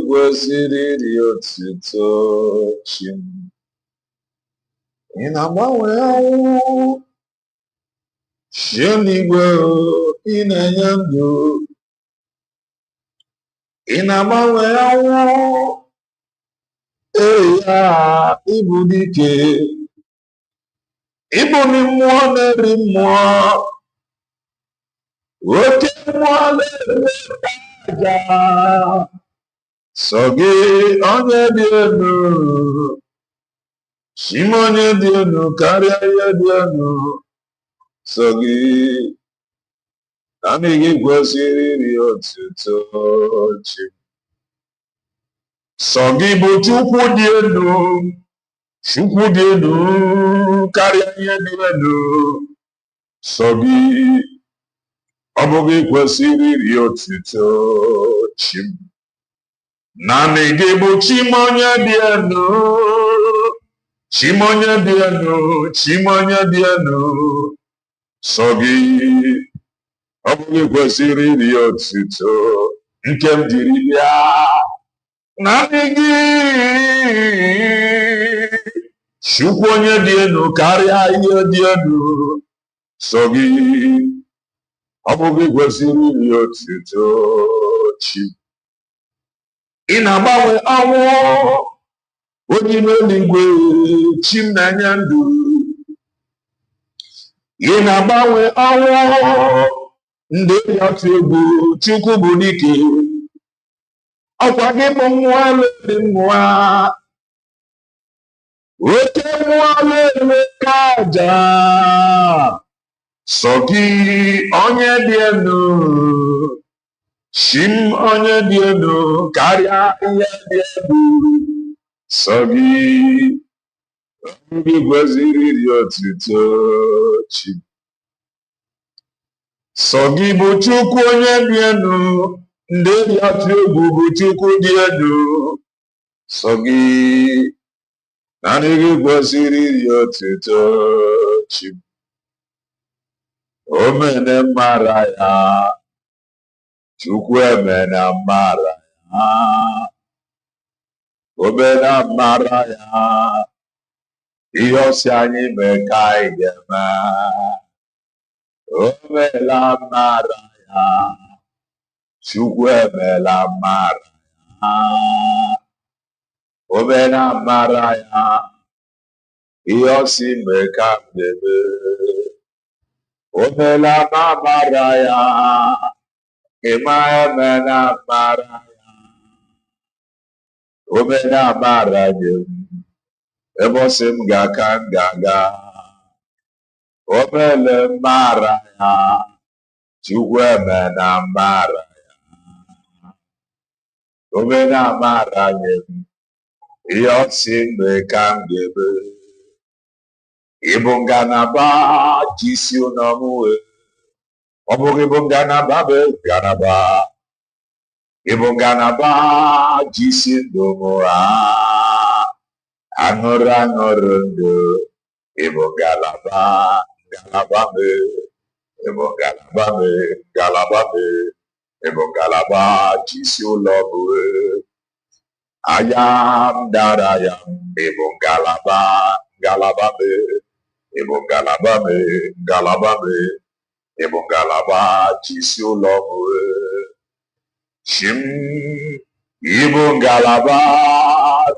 kwesịrị ịdị otuto chi m. Ị na-agbanwe ọnwụ chi eluigwe, ị na-enye ndụ. Ị na-agbanwe ọnwụ ya, ịbụ dike. Ịbụ ndị mmụọ na-eri mmụọ, oke mmụọ na-eme aja. Sọ gị onye dị elu, chi m onye dị elu karịa ihe dị elu. Sọ gị naanị gị kwesịrị ịdị otuto chi m. Sọ gị bụ Chukwu dị elu, Chukwu dị elu karịa ihe dị elu. Sọ gị, ọ bụ gị kwesịrị ịdị otuto chi m. Naanị gị bụ chi m onye dị elu, chi m onye dị elu, chi m onye dị elu. Sọ gị, ọ bụ gị kwesịrị ịdị otuto nke m jiri bịa. Naanị gị, Chukwu onye dị elu karịa ihe dị elu. Sọ gị, ọ bụ gị kwesịrị ịdị otuto chi. Ị na-agbanwe ọnwụ onye n'eluigwe, chi m na-enye ndụ. Ị na-agbanwe ọnwụ ndị na-atụ egwu, Chukwu bụ dike. Ọkwa gị bụ mmụọ na-eri mmụọ, oke mmụọ na-eme ka aja. Sọ gị onye dị elu, chi m onye dị elu karịa ihe dị elu. Sọ gị, gị kwesịrị ịdị otuto chi. Sọ gị bụ Chukwu onye dị elu, ndị na-atụ egwu bụ Chukwu dị elu. Sọ gị, naanị gị kwesịrị ịdị otuto chi. O mene mara ya, Chukwu emena mara ya. O mena mara ya, ihe ọsị anyị mee ka anyị ga-eme. O mela mara ya, Chukwu emela mara ya. O mena mara ya, ihe ọsị mee ka m ga-eme. O mela mara ya, ịma emena mara ya. O mena mara ya, ebe ọ sị m ga-aka m ga-aga. O mele mara ya, Chukwu emena mara ya. O mena mara ya, ihe ọ sị mgbe ka m ga-eme. Ịbụ ngalaba jisi ụlọ m wee, ọ bụghị bụ ngalaba bụ ngalaba. Ịbụ ngalaba jisi ndụ m ha, aṅụrụ aṅụrụ ndụ. Ịbụ ngalaba, ngalaba m, ịbụ ngalaba m, ngalaba m. Ịbụ ngalaba jisi ụlọ m wee, aya m dara ya. Ịbụ ngalaba, ngalaba m, ịbụ ngalaba m, ngalaba m. Ịbụ ngalaba jisi ụlọ m wee. Chi m, ịbụ ngalaba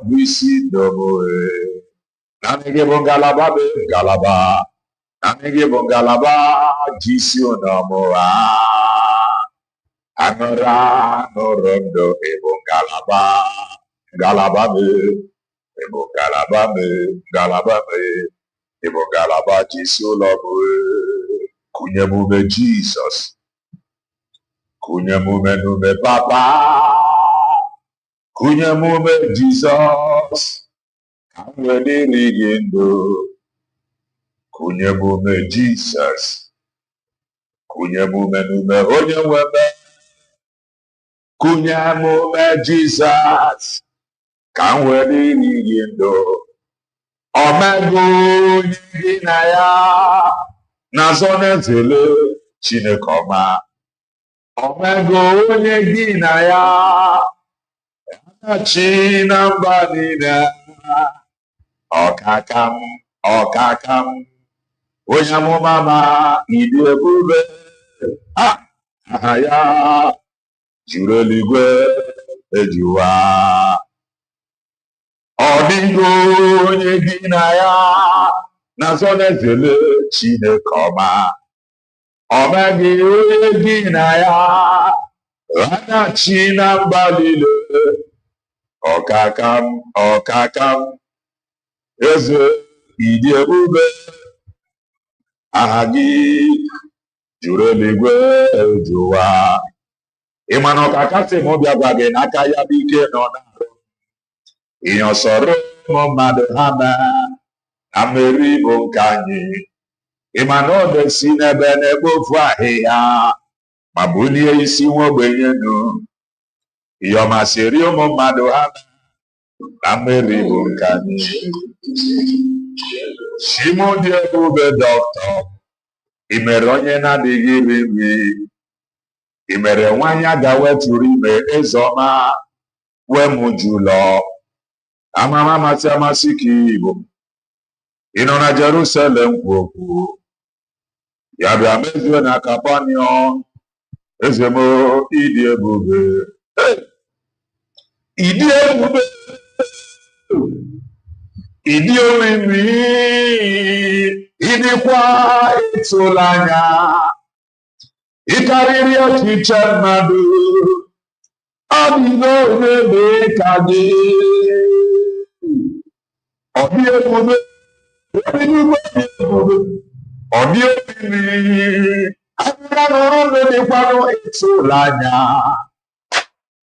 bụ isi ndụ m wee. Naanị gị bụ ngalaba bụ ngalaba. Naanị gị bụ ngalaba jisi ụlọ m ha, aṅụrụ aṅụrụ ndụ. Ịbụ ngalaba, ngalaba m, ịbụ ngalaba m, ngalaba m. Ịbụ ngalaba jisi ụlọ m wee. Kụnye m ume Jizọs, kụnye m ume n'ume Papa. Kụnye m ume Jizọs, ka m wee dịrị gị ndụ. Kụnye m ume Jizọs, kụnye m ume n'ume onye nwe m. Kụnye m ume Jizọs, ka m wee dịrị gị ndụ. Omego onye gị na ya, n'azọ na-ezele Chineke ọma. Omego onye gị na ya, Chinambanina Okakam Okakam Oyamumama Idebube Ahaya Jureligwe Ejuwa Ọdịgo onye gị na ya na-azọ n'ezele Chineke ọma. Ọ meghị onye gị na ya anya chi na mba niile. Ọkakam ọkakam eze ịdị ebube, aha gị juru eluigwe ju ụwa. Ị ma na ọkaka sị m bịa gwa gị n'aka ya bụ ike nọ n'arụ. Ihe ọsọrọ ụmụ mmadụ ha mee na mmeri bụ nke anyị. Ị ma na ọ na-esi n'ebe na-ekpofu ahịhịa ma bulie isi nwa ogbenye elu. Ihe ọma sịrị ụmụ mmadụ ha mee na mmeri bụ nke anyị. Chimu dị ebube dọkịta, ị mere onye na-adịghị iri nri. Ị mere nwanyị a ga-wetụrụ ime eze ọma wee mụju ụlọ. Amama amasị amasị ka Igbo, ị nọ na Jerusalem kwu okwu, ya bịa mezuo na Kapanọm. Eze m ịdị ebube, ịdị ebube, ịdị omimi, ịdịkwa ịtụnanya, ị karịrị echiche mmadụ, ọ dịghị onye dị ka gị. Ọ dị ebube, ọ dị omimi, abịa n'ọrụ ndụ dịkwanụ ịtụnanya,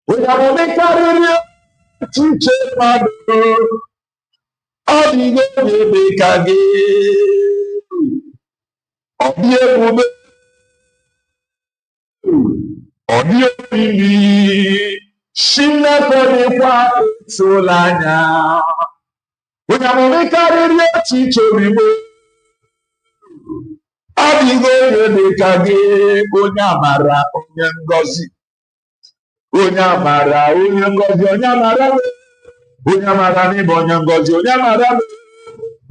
onye amụma karịrị echiche mmadụ, ọ dịghị onye dị ka gị. Ọ dị ebube, ọ dị omimi, Chineke dịkwa ịtụnanya, onye amụma karịrị echiche omimi, ọ dịghị onye dị ka gị. Onye amara, onye ngọzi, onye amara, onye ngọzi, onye amara, onye amara n'ịbụ onye ngọzi, onye amara,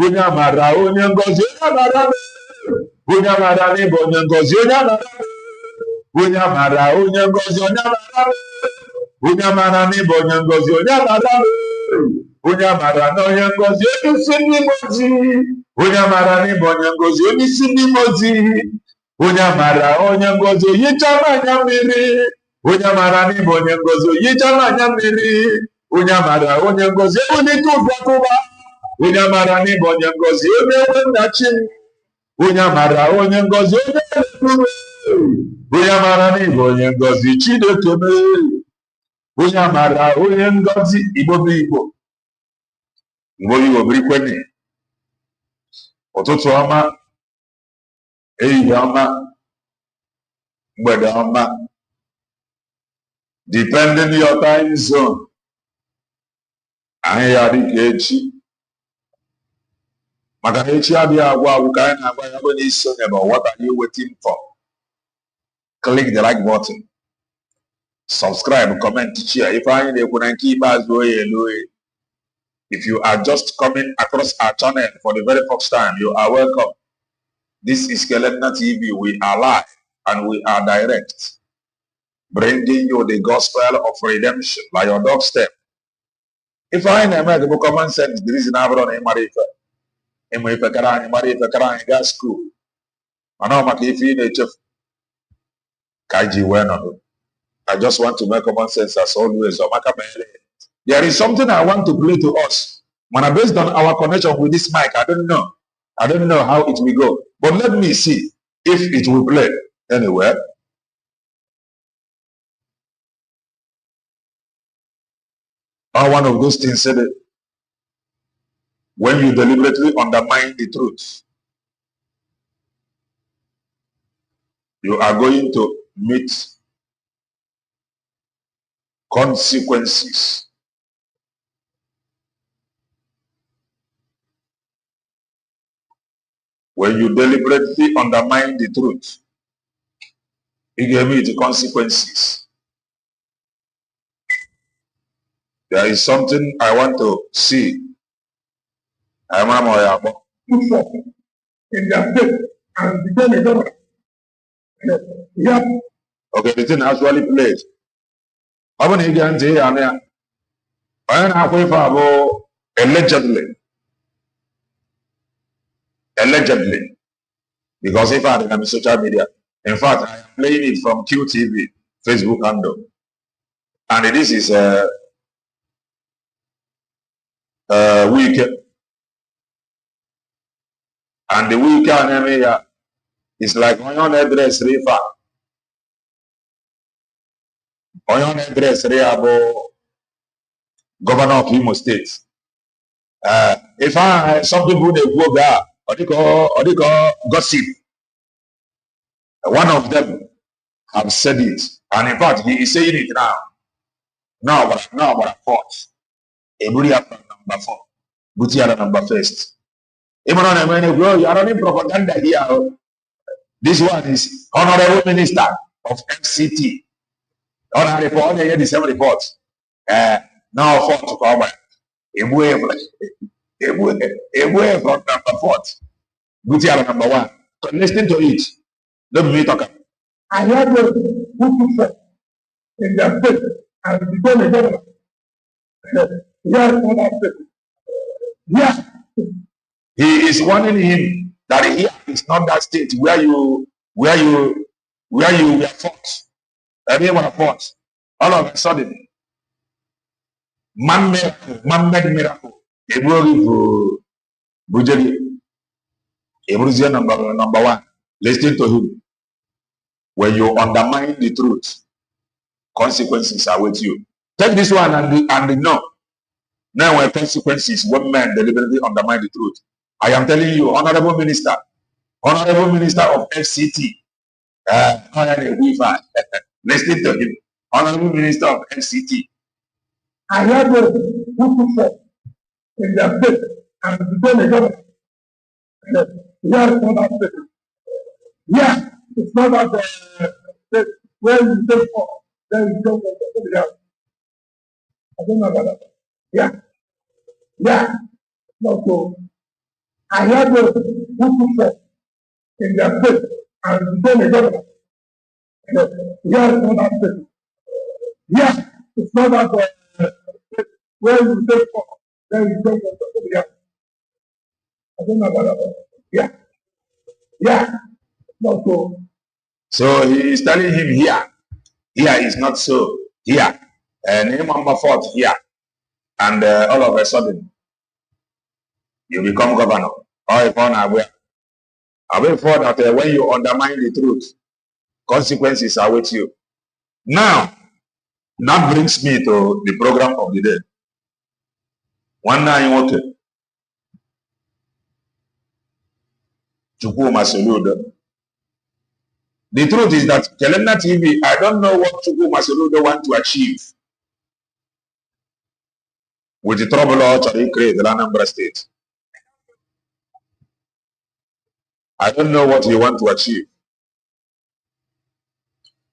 onye amara, onye ngọzi, onye amara, onye amara n'ịbụ onye ngọzi, onye amara, onye amara, onye ngọzi, onye amara, onye amara n'ịbụ onye ngọzi, onye amara, onye amara na onye ngọzi, onye isi ndị mozi, onye amara n'ịbụ onye ngọzi, onye isi ndị mozi, onye amara, onye ngọzi, oyicha anya mmiri, onye amara n'ịbụ onye ngọzi, oyicha anya mmiri, onye amara, onye ngọzi, ebulite ụfọdụba, onye amara n'ịbụ onye ngọzi, onye nwe nnachi, onye amara, onye ngọzi, onye na-ekpuru, onye amara n'ịbụ onye ngọzi, Chineke mee, onye amara, onye ngọzi. Igbo bụ Igbo, Igbo Igbo birikweni, ụtụtụ ọma, ehihie ọma, mgbede ọma, depending your time zone. Anyị ya dịka echi, maka na echi adịghị agwụ agwụ ka anyị na-agba ya bụ n'isi onye bụ what are you waiting for? Click the like button, subscribe, comment, share. If anyị na-ekwu na nke ikpeazụ oye elu oye. If you are just coming across our channel for the very first time, you are welcome. This is Kelena TV. We are live and we are direct, bringing you the gospel of redemption by your doorstep. If I na-eme the common sense, the reason I brought ịmara ife kara anyị gaa school, mana ọ maka ife ị na-echefu ka ji wee nọdụ. I just want to make common sense as always. There is something I want to play to us. When based on our connection with this mic, I don't know how it will go. But let me see if it will play anywhere. Or one of those things said, when you deliberately undermine the truth, you are going to meet consequences. When you deliberately undermine the truth, you give me the consequences. There is something I want to see. I am in their faith and become a governor. Yeah. Okay, the thing actually played. How many again say I allegedly, because if I am social media, in fact, I am playing it from QTV, Facebook handle, and this is a week, and the weekend is like on address river, on address abo governor of Imo State. If I some people they go there, or they call gossip. One of them have said it, and in fact he is saying it now. Now what I thought. Eburi from number 4, Buti are number first. Even on a man, bro, you are running propaganda here. This one is Honorable Minister of FCT. Honorable on the December report. Now 4 to come. Eburi from number 4. Buti are number 1. So listen to it. Let me talk. I heard those who said in their faith and become a governor. Yeah. He is warning him that here is not that state where you were fought. I mean, were fought. All of a sudden, man-made miracle. Bujeri, number 1. Listen to him. When you undermine the truth, consequences are with you. Take this one and know. Now, when consequences, one man deliberately undermine the truth. I am telling you, Honorable Minister of FCT, listen to him, Honorable Minister of FCT. I heard the who said in their faith and become a governor. Yeah, it's not that where you take for, then you don't go to the house. I don't know about that. Yeah. No, so I heard the who said in their faith and become a governor. Yeah, it's not that faith. Yeah, it's not that where you take for, then you don't go to the house. I don't know about that. Yeah. No, so he is telling him here is not so. Here, name number 4 here, and all of a sudden you become governor. Or if on aware for that when you undermine the truth, consequences are with you. Now, that brings me to the program of the day. One night, okay. Chukwuma Soludo. The truth is that Kelenda TV, I don't know what Chukwuma Soludo want to achieve with the trouble he created in Anambra State. I don't know what he want to achieve.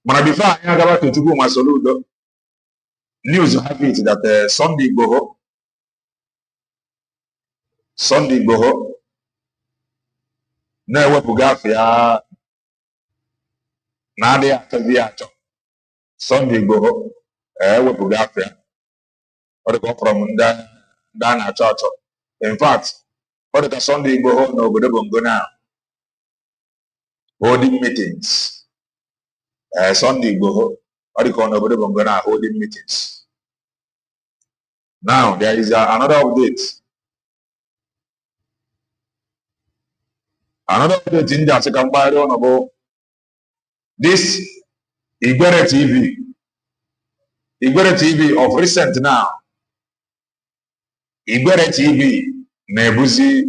But before I go to Chukwuma Soludo, news have it that Sunday Igboho, na-ewepụghị afọ ya na-adịghị achọzi ya achọ. Sunday Igboho ewepụghị afọ ya. Ọ dịka from ndị a na-achọ achọ. In fact, ọ dịka Sunday Igboho n'obodo Bongo now holding meetings. Sunday Igboho ọ dịka n'obodo Bongo now holding meetings. Now there is another update. Another update in the second part on this Igwere TV of recent now. Igwere TV Nebuzi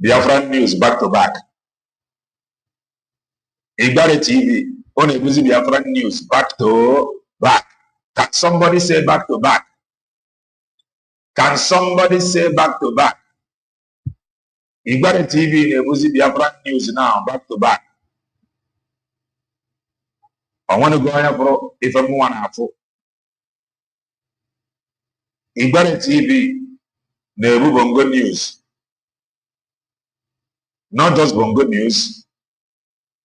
Biafran news back to back. Igwere TV on Nebuzi Biafran news back to back. Can somebody say back to back? Can somebody say back to back? Igwere TV Nebuzi Biafran news now back to back. I want to go here if I'm one half. Igbare TV, Nebu Bongo News. Not just Bongo News.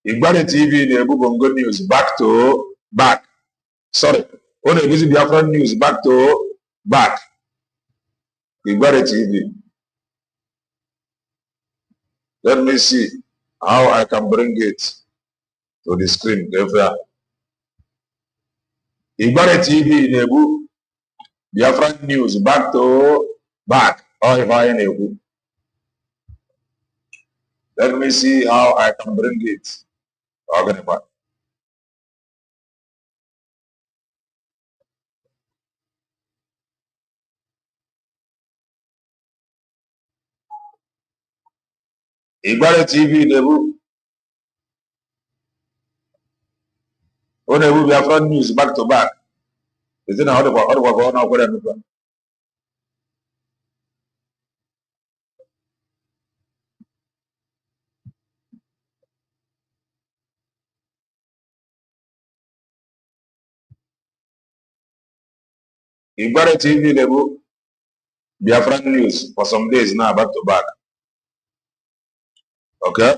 Igbare TV, Nebu Bongo News. Back to back. Sorry. Only visit Biafra News. Back to back. Igbare TV. Let me see how I can bring it to the screen. Igbare TV, Nebu Biafra News. Back to back. Oh, if I enable. Let me see how I can bring it. Okay, back. Igbare TV, Nebu. Nebu Biafra News back to back. Is it how to go now? Igbare TV, Nebu Biafra News for some days now, back to back. Okay?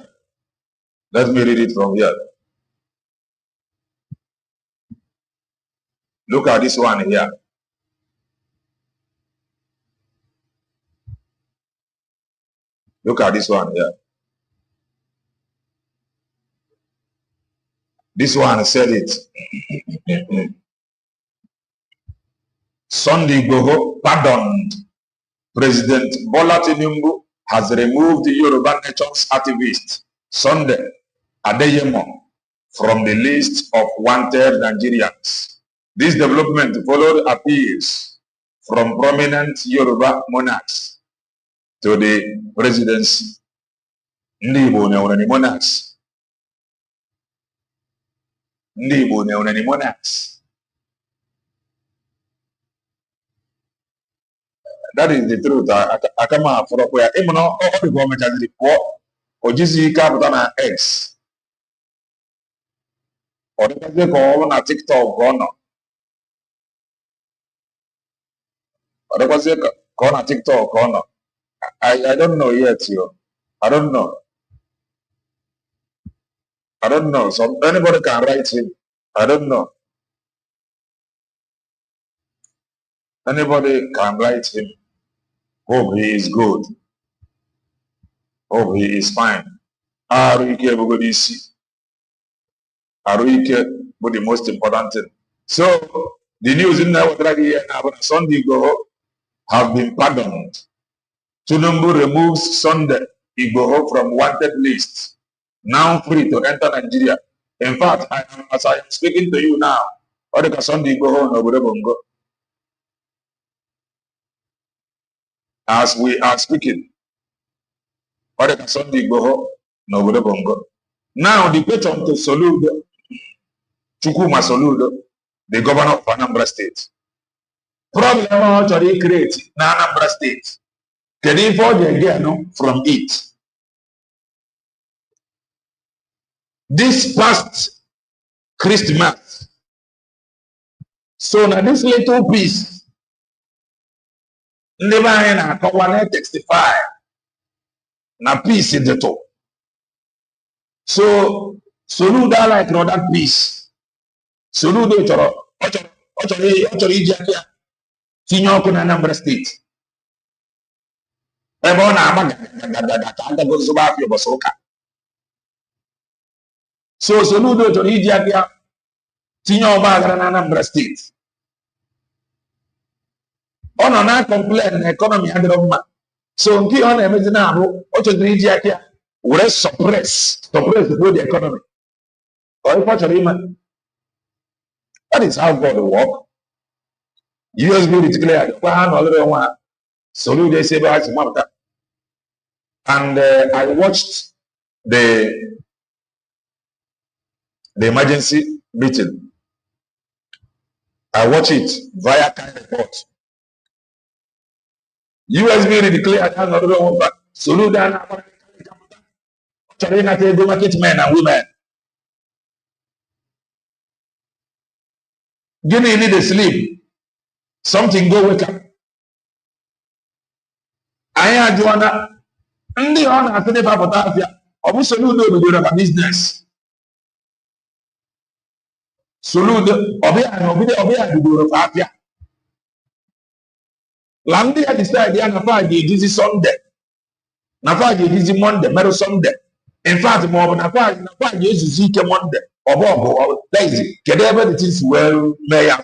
Let me read it from here. Look at this one here. Look at this one here. This one said it. Sunday Igboho pardoned. President Bola Tinubu has removed the Yoruba Nation's activist Sunday Adeyemo from the list of wanted Nigerians. This development followed appeals from prominent Yoruba monarchs to the presidency. Ndị Igbo na-enwere monarchs. Ndị Igbo na-enwere monarchs. That is the truth. I come out for where even all the government has report or GC capital na X. Or they call on TikTok or no. Or they call on TikTok or no. I don't know yet, you. I don't know. I don't know. So anybody can write him. I don't know. Anybody can write him. Hope he is good. Hope he is fine. Aruike Bugodisi. Aruike was the most important thing. So the news in Sunday Igboho have been pardoned. Tinubu removes Sunday Igboho from wanted list. Now free to enter Nigeria. In fact, as I am speaking to you now, Odeka Sunday Igboho no Bongo. As we are speaking, Odeka Sunday Igboho no Bongo. Now the patron to Soludo, Chukuma Soludo, the governor of Anambra State. Problem actually create na Anambra State. Can you afford again from it? This past Christmas, so now this little piece, never in a covenant testify, na piece in the top. So Soludo like that piece. Soludo Otori Senior Anambra State. So Soludo to Idiakia Senior Anambra State. On a complain economy under so key on Emezinabu, Otori Idiakia will suppress the economy. Or if that is how God will work. USB declared Soludo said, and I watched the emergency meeting. I watched it via kind report. USB declared another one, but Soludo market men and women. Guinea need a sleep. Something go wake up. Anya Joanna, ndị ọ na-asị n'ebe apụta afịa, ọ bụ Soludo bidoro na business. Soludo, ọbịa bidoro kwa afịa. La ndị ya decide ya na fa ga-ejizi Sunday, na fa ga-ejizi Monday, merụ Sunday. In fact, ma ọ bụ na fa ga-ezuzi ike Monday, ọbụ lazy, kedu ebe the things well mee ya.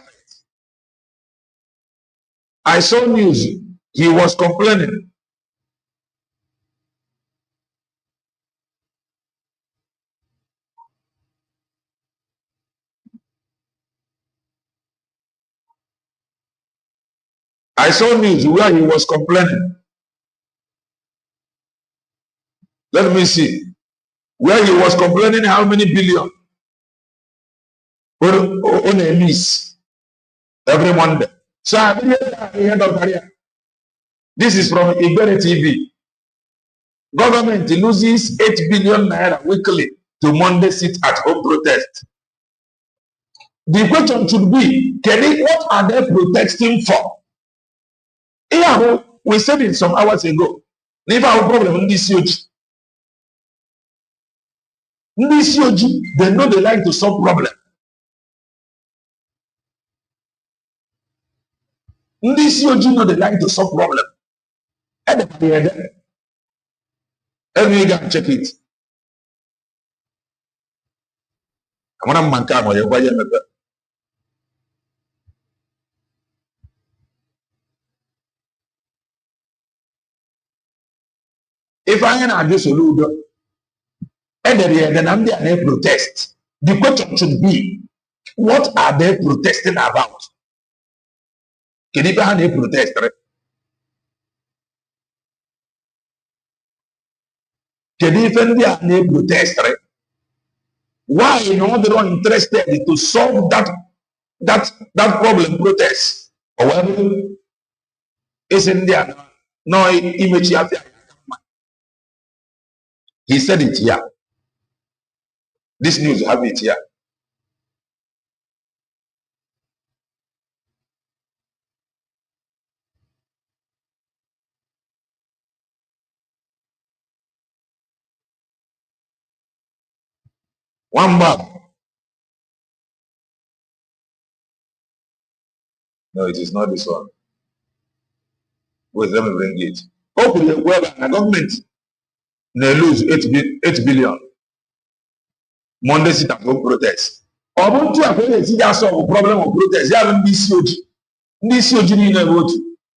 I saw news, he was complaining. I saw news where he was complaining. Let me see. Where he was complaining how many billion on a lease every Monday. So this is from Igbere TV. Government loses 8 billion naira weekly to Monday sit-at-home protest. The question should be, what are they protesting for? Yeah, we said it some hours ago. Never have a problem in this huge. They know they like to solve problem. This huge know they like to solve problem. Every guy check it. I'm gonna manka mo ye gwaye mebe. If I ain't a Soludo, then I'm there protest. The question should be, what are they protesting about? Can you find a protest? Can you find a protest? Why not they are interested to solve that problem protest? However, it's in there. No image. He said it here. This news, have it here. One bag. No, it is not this one. Wait, let me bring it. Open the web and the government they lose 8 billion. Monday sit at home protest. Ubuntu akwai see that solve problem of protest. They have this COG in a vote.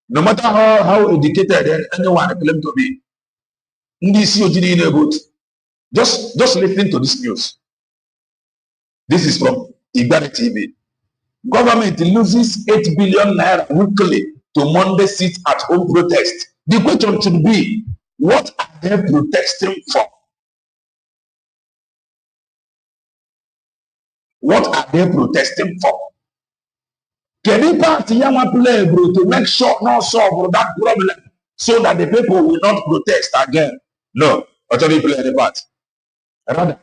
No matter how educated anyone claim to be. This COG in a vote. Just listen to this news. This is from Igbere TV. Government loses 8 billion naira weekly to Monday sit at home protest. The question should be, what are they protesting for? What are they protesting for? Can the party play, bro, to make sure not solve that problem so that the people will not protest again? No, actually play the part. Rather,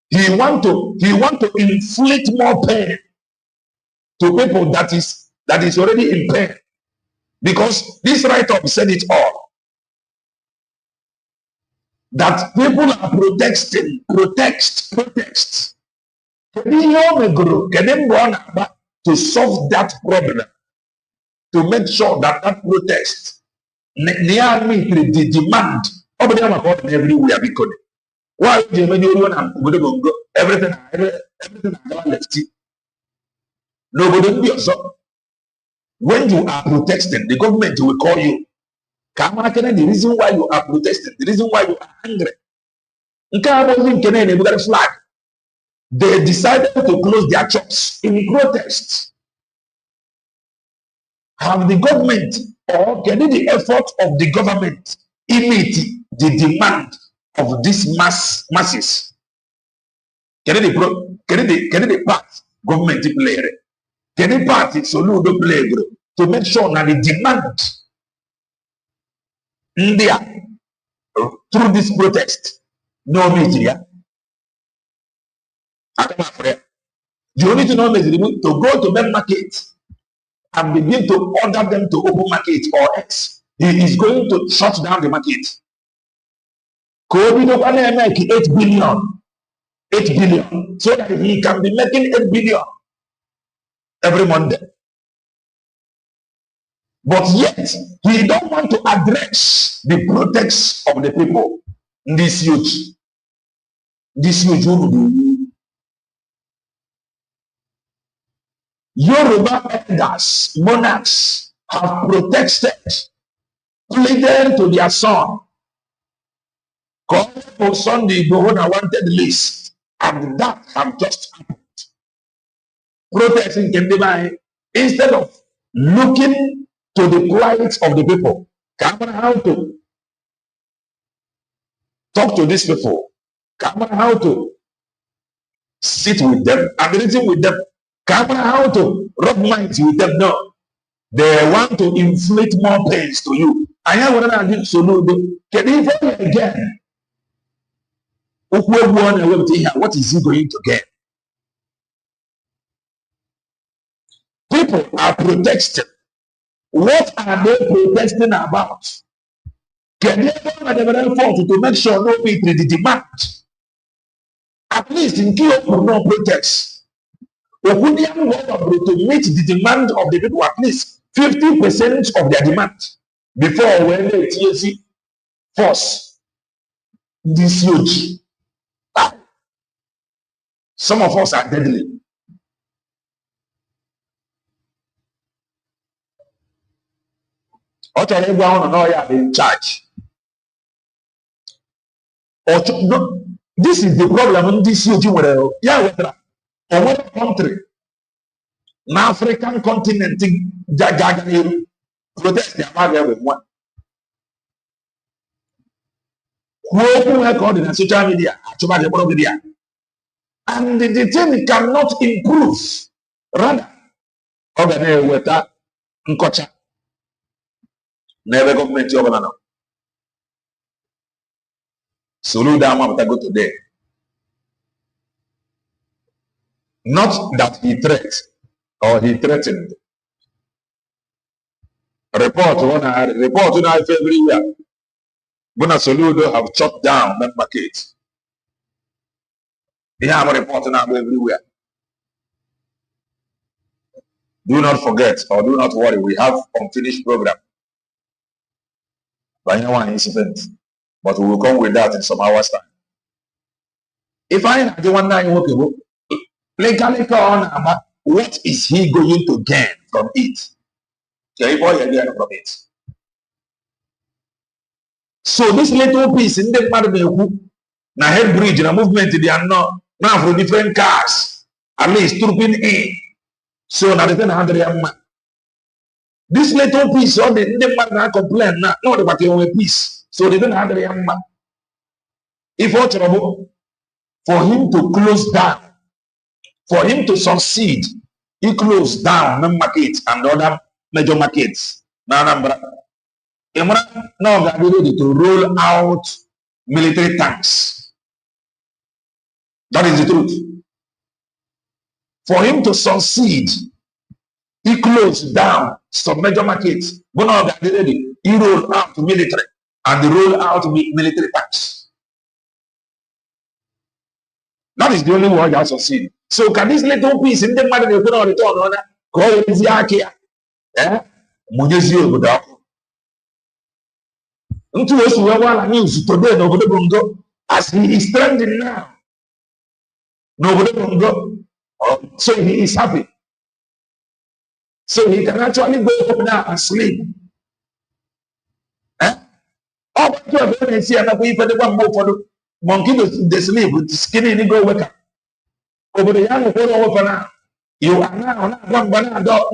he want to inflict more pain to people that is already in pain. Because this write-up said it all. That people are protesting, protest. To solve that problem, to make sure that protest, the demand, everywhere because why everything left. Nobody be so. When you are protesting, the government will call you. The reason why you are protesting, the reason why you are angry. Flag. They decided to close their shops in protest. Have the government or can the effort of the government meet the demand of these masses? Can the part government play? Can the party Soludo play to make sure that the demand India through this protest no media? The only thing on is to go to main market and begin to order them to open market or X. He is going to shut down the market. Kobe to make 8 billion. 8 billion. So that he can be making 8 billion every Monday. But yet, he don't want to address the protests of the people. This huge Yoruba elders, monarchs have protested, pleaded to their son, called for Sunday Igboho na wanted list, and that have just happened. Protesting came by instead of looking to the plight of the people. Come on, how to talk to these people. Come on, how to sit with them and reason with them. Come on, how to rub minds with them. No, they want to inflict more pains to you. I have one idea. So no, can you again? What is he going to get? People are protesting. What are they protesting about? Can they go to make sure no people the demand? At least in Kyoto, no protest. To meet the demand of the people, at least 50% of their demand before when the TSC force this huge. Some of us are deadly. Everyone in charge. This is the problem in this huge another country, an African continent, protest their mother everyone. Who record in social media, and the thing cannot improve. Rather, with that, never government governor. Sulu Dama go today. Not that he threatened or he threatened. Report on every year. Buna Soludo have shut down that market. They have a report now everywhere. Do not forget or do not worry, we have unfinished program. By no one incident. But we will come with that in some hours time. If I had the one night workable, what is he going to gain from it? From it. So this little piece in the part of the head bridge and a movement they are not now for different cars, at least trooping in. So now the 100 this little piece on the man complain now, not about your piece. So they don't have the young man. If all trouble, for him to close down, for him to succeed, he closed down the market and other major markets. Now, now they're ready to roll out military tanks. That is the truth. For him to succeed, he closed down some major markets. But now they're ready. He rolled out military. And they roll out military tanks. That is the only way that succeed. So can this little piece in the matter they put on return on that? Call it Ziakia. Munezio Budako. Into us who are news today, nobody will go. As he is trending now, nobody will go. So he is happy. So he can actually go home now and sleep. Oh, but you are going to see another way for the one more for the monkey to sleep with the skinny and go wake up. Over the young over now. You are now one banana now.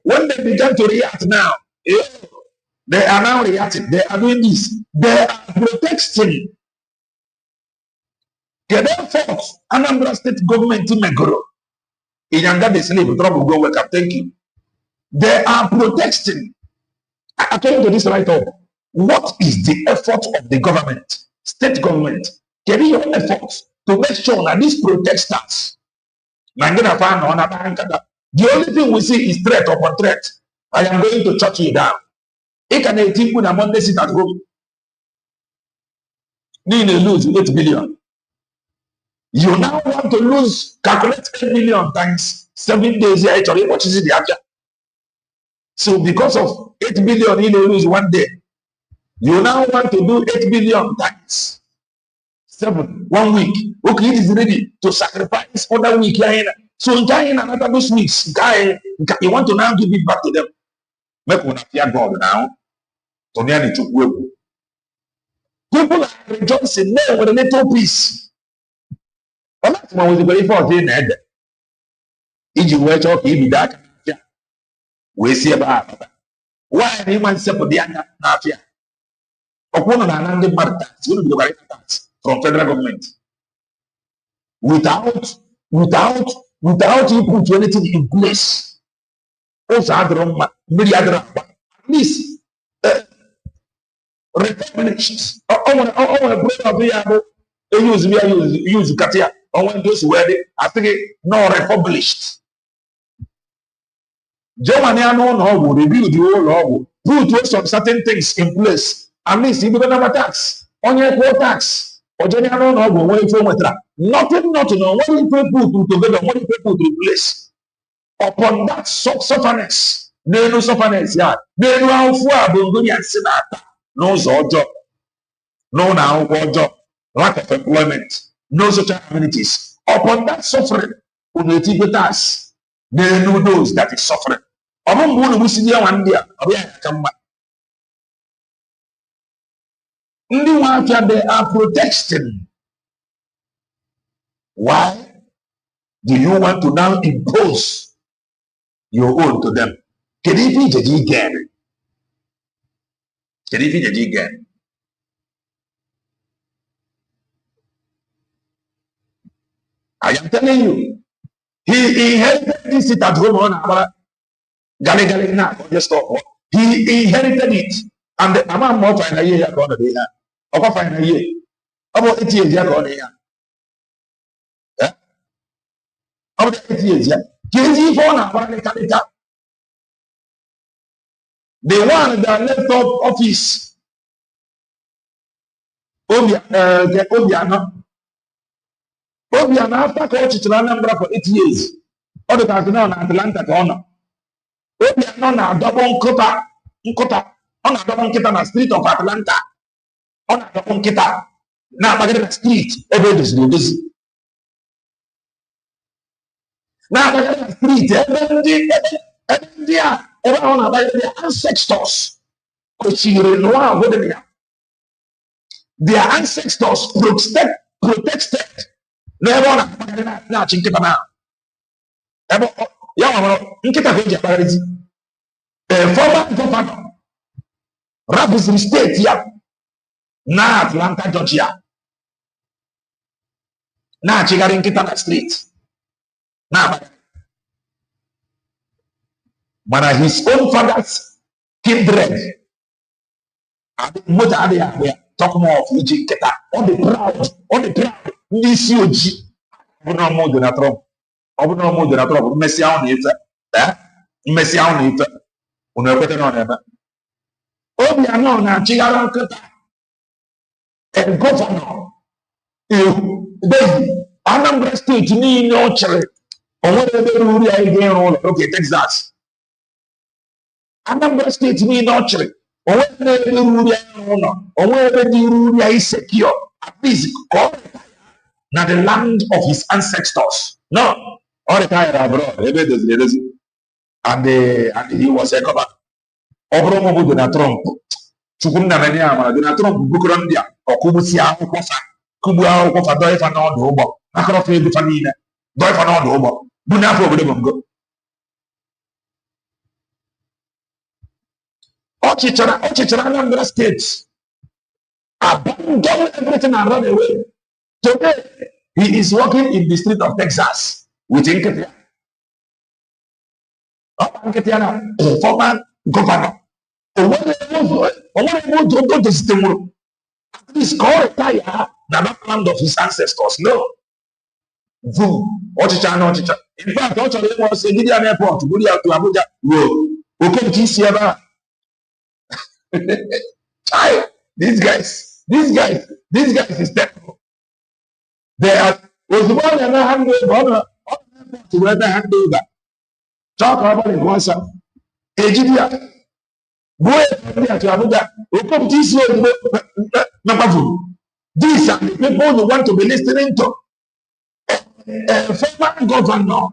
When they began to react now, they are now reacting. They are doing this. They are protesting. Get them forth. Anambra State government to Megoro. In Yanga they sleep, trouble go wake up. Thank you. They are protesting. According to this write-up, what is the effort of the government, state government, carry your efforts to make sure that these protesters The only thing we see is threat upon threat. I am going to shut you down. It can 18 put a Monday sit at home. Need to lose 8 billion. You now want to lose, calculate 8 million times 7 days here. What is it? The after? So because of 8 billion, you lose 1 day. You now want to do 8 billion times 7 1 week. Okay, it is ready to sacrifice for that week. So in another those weeks, you want to now give it back to them. Make one fear God now. So nearly to go. People are rejoicing now with a little peace. Well, that's what was very important. If you were talking, be that. We see about why anyone separate the other mafia. Upon an another matter, it's going to be the right tax from federal government. Without you put anything in place. Also, at least republished. I want to bring up use Katia. I want those where I think no republished. Germany will review the whole law, put some certain things in place. At least if you don't have a tax, on your poor tax, or general no way from nothing, what you put together, what you put in place. Upon that sufferness, no sufferness, yeah, no how far Bungunia Senata, no job, no now job, lack of employment, no social amenities. Upon that suffering, when you take the tax, they know those that is suffering. One day, they are protesting. Why do you want to now impose your own to them? Can it be the again? Can it be the again? I am telling you, he inherited this seat at home on just stop. He inherited it, and the amount more final year going to be here. Over final year, about 8 years going here. Yeah, about 8 years. Yeah, KG for now. The one that left off office, Obiano after coach to Anambra for 8 years. All the country now in Atlanta corner. Obiano na double nkota on a double nkita na street of Atlanta. On a double nkita na Bagada street. Every this. Now Bagada street. Every on a their ancestors. Their ancestors protested. Never on a now chinkita now. Former governor, Rapid State here, now Atlanta, Georgia, now Chigarin Kitana Street, now, but his own father's kindred, what are they talk more of Eugene Keta, on the proud, this UG, no more than a Trump. No more than a trouble. Messi on it, Messi on it. Unabetter on ever. Obiano na Chigaran Kata and governor. Baby, Anambra State need no cherry. Or whatever rule I again all okay, Texas. Anambra State need no cherry. Or whatever rule I own, or whatever the rule I secure. At least call now the land of his ancestors. No. All the time abroad, and he was a cover. Obromo Donald Trump. Chukunda Mania, Donald Trump, Bukurandia, or Kubusia, Kubua, Doifa no Dobo, Akrofe de Fanina, Doifa no Dobo, Bunapo with them go. Ochichara states abandon everything and run away. Today, he is working in the street of Texas. With Inketia. Former governor. To go to Stimul. This call retire the background of his ancestors. No. Ochicha. In fact, also they was a Gideon airport, go to Abuja. Whoa, okay, TCM. These guys is terrible. They are was the one that hand over to where they hand over. Talk about it once. Ejidia, go to Abuja. Okom TCM number 2. These are the people who want to be listening to. Former governor,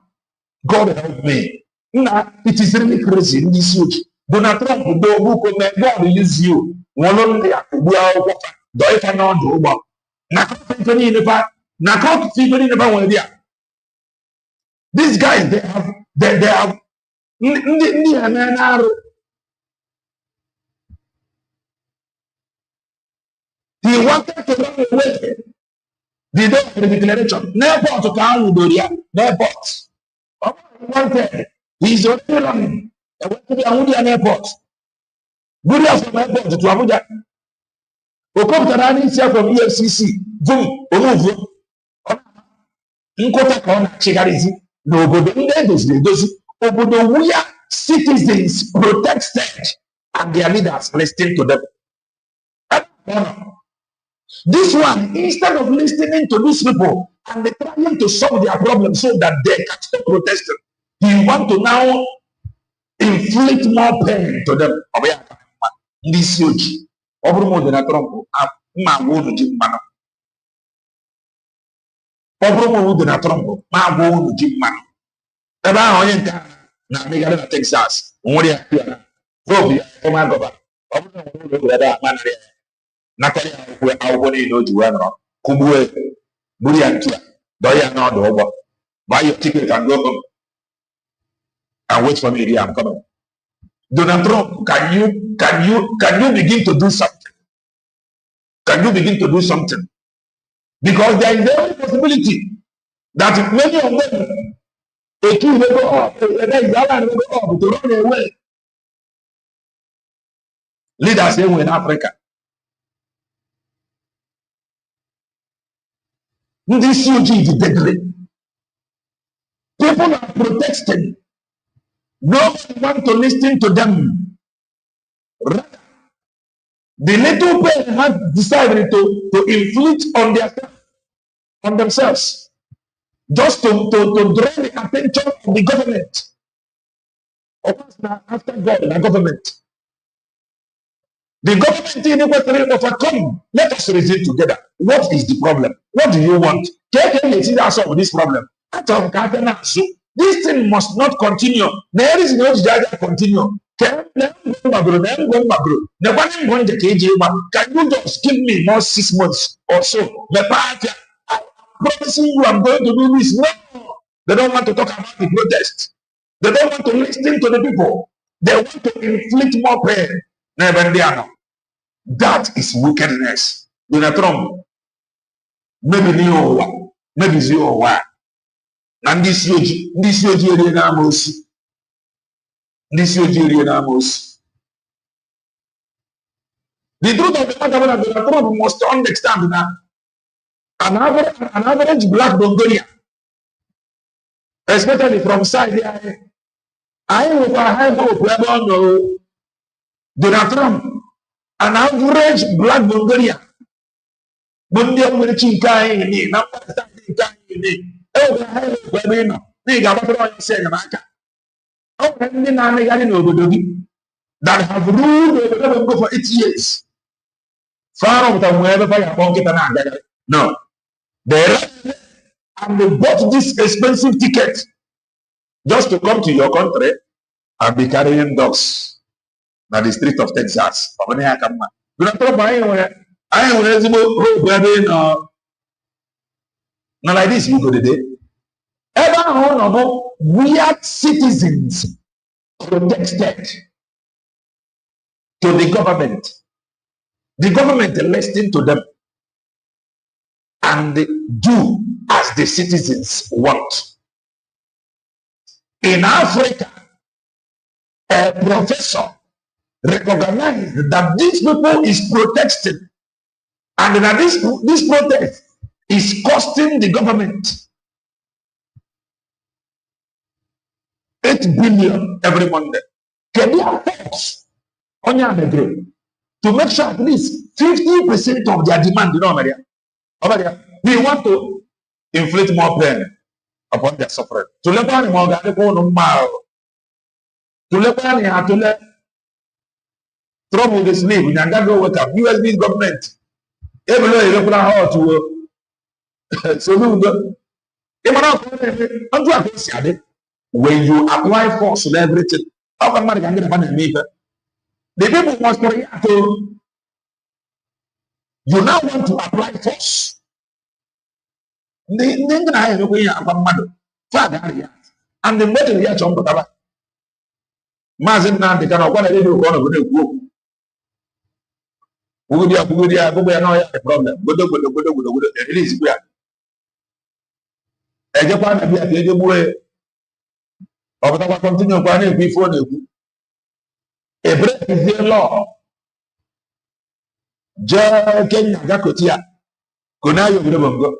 God help me. Nah, it is really crazy in this huge. Donald Trump do who come God will use you. One only at the world water. Do it and on the over. Na company in the back. Na company in the back when they are. These guys they have he wanted to run away. The day of the declaration. Never to come with Doria. Never. Wanted. He's already running. I went to the Amudian airport. Good from airport to Abuja. Okom Tarani is here from EFCC. Boom. Omuvu. Nkota Kona Chigarizi. No, but those Obodo we are citizens protected and their leaders listening to them. This one, instead of listening to these people and they trying to solve their problem so that they can stop protesting, he want to now inflict more pain to them. This huge. Obrumo de na Trump, ma wonu jimmano. Obrumo de na Trump, ma wonu jimmano. Eba onye nka na Megale na Texas, nwere ya pia. Probi, o ma goba. Obrumo wonu de da manare. Nakari awo ni no juwa no. Kubue buri antia. Do ya no do obo. Buy your ticket and go home. And wait for me here, I'm coming. Donald Trump, can you begin to do something? Can you begin to do something? Because there is every possibility that many of them, a key will go up, will go up to run away. Leaders here in Africa. This UG is deadly. People are protesting. Nobody wants to listen to them. Rather, the little pain has decided to inflict on themselves, just to draw the attention of the government. Of course, now after God, the government. The government in the overcome. Let us reason together. What is the problem? What do you want? Can you see the answer of this problem? This thing must not continue. There is no desire to continue. Can you just give me more 6 months or so? I'm promising you I'm going to do this. No, they don't want to talk about the protest. They don't want to listen to the people. They want to inflict more pain. That is wickedness. Donald Trump, maybe you, maybe you. And this yoji Ramos. This yoji Ramos. The truth of the matter is that Trump must understand that an average black Mongolian, especially from side I will have hope where Donald Trump, an average black Mongolian, Mundial with Chinkai, that have ruled over for 8 years. Far of them wherever I have no. They and they bought this expensive ticket just to come to your country and be carrying dogs na the street of Texas. Now like this, you go today. Ever honorable, weird citizens protested to the government. The government listened to them and do as the citizens want. In Africa, a professor recognized that these people is protesting and that this protest is costing the government. 8 billion every Monday. Can you force on your degree to make sure at least 50% of their demand, you know, Maria? We want to inflict more pain upon their suffering. To let one more than the to let one to let trouble the sleep, and then go wake up. USB government. Every day you look how to so when you apply force on everything, how come I can get a me? The people must react to you now want to apply force. And the better you are to Mazin now they cannot want to do one of the Bugudia, no problem. Good, it is clear. A Japan be at the way of the continue planning before the a break is the law. Kenya Gakotia. Kunayo Gudabongo.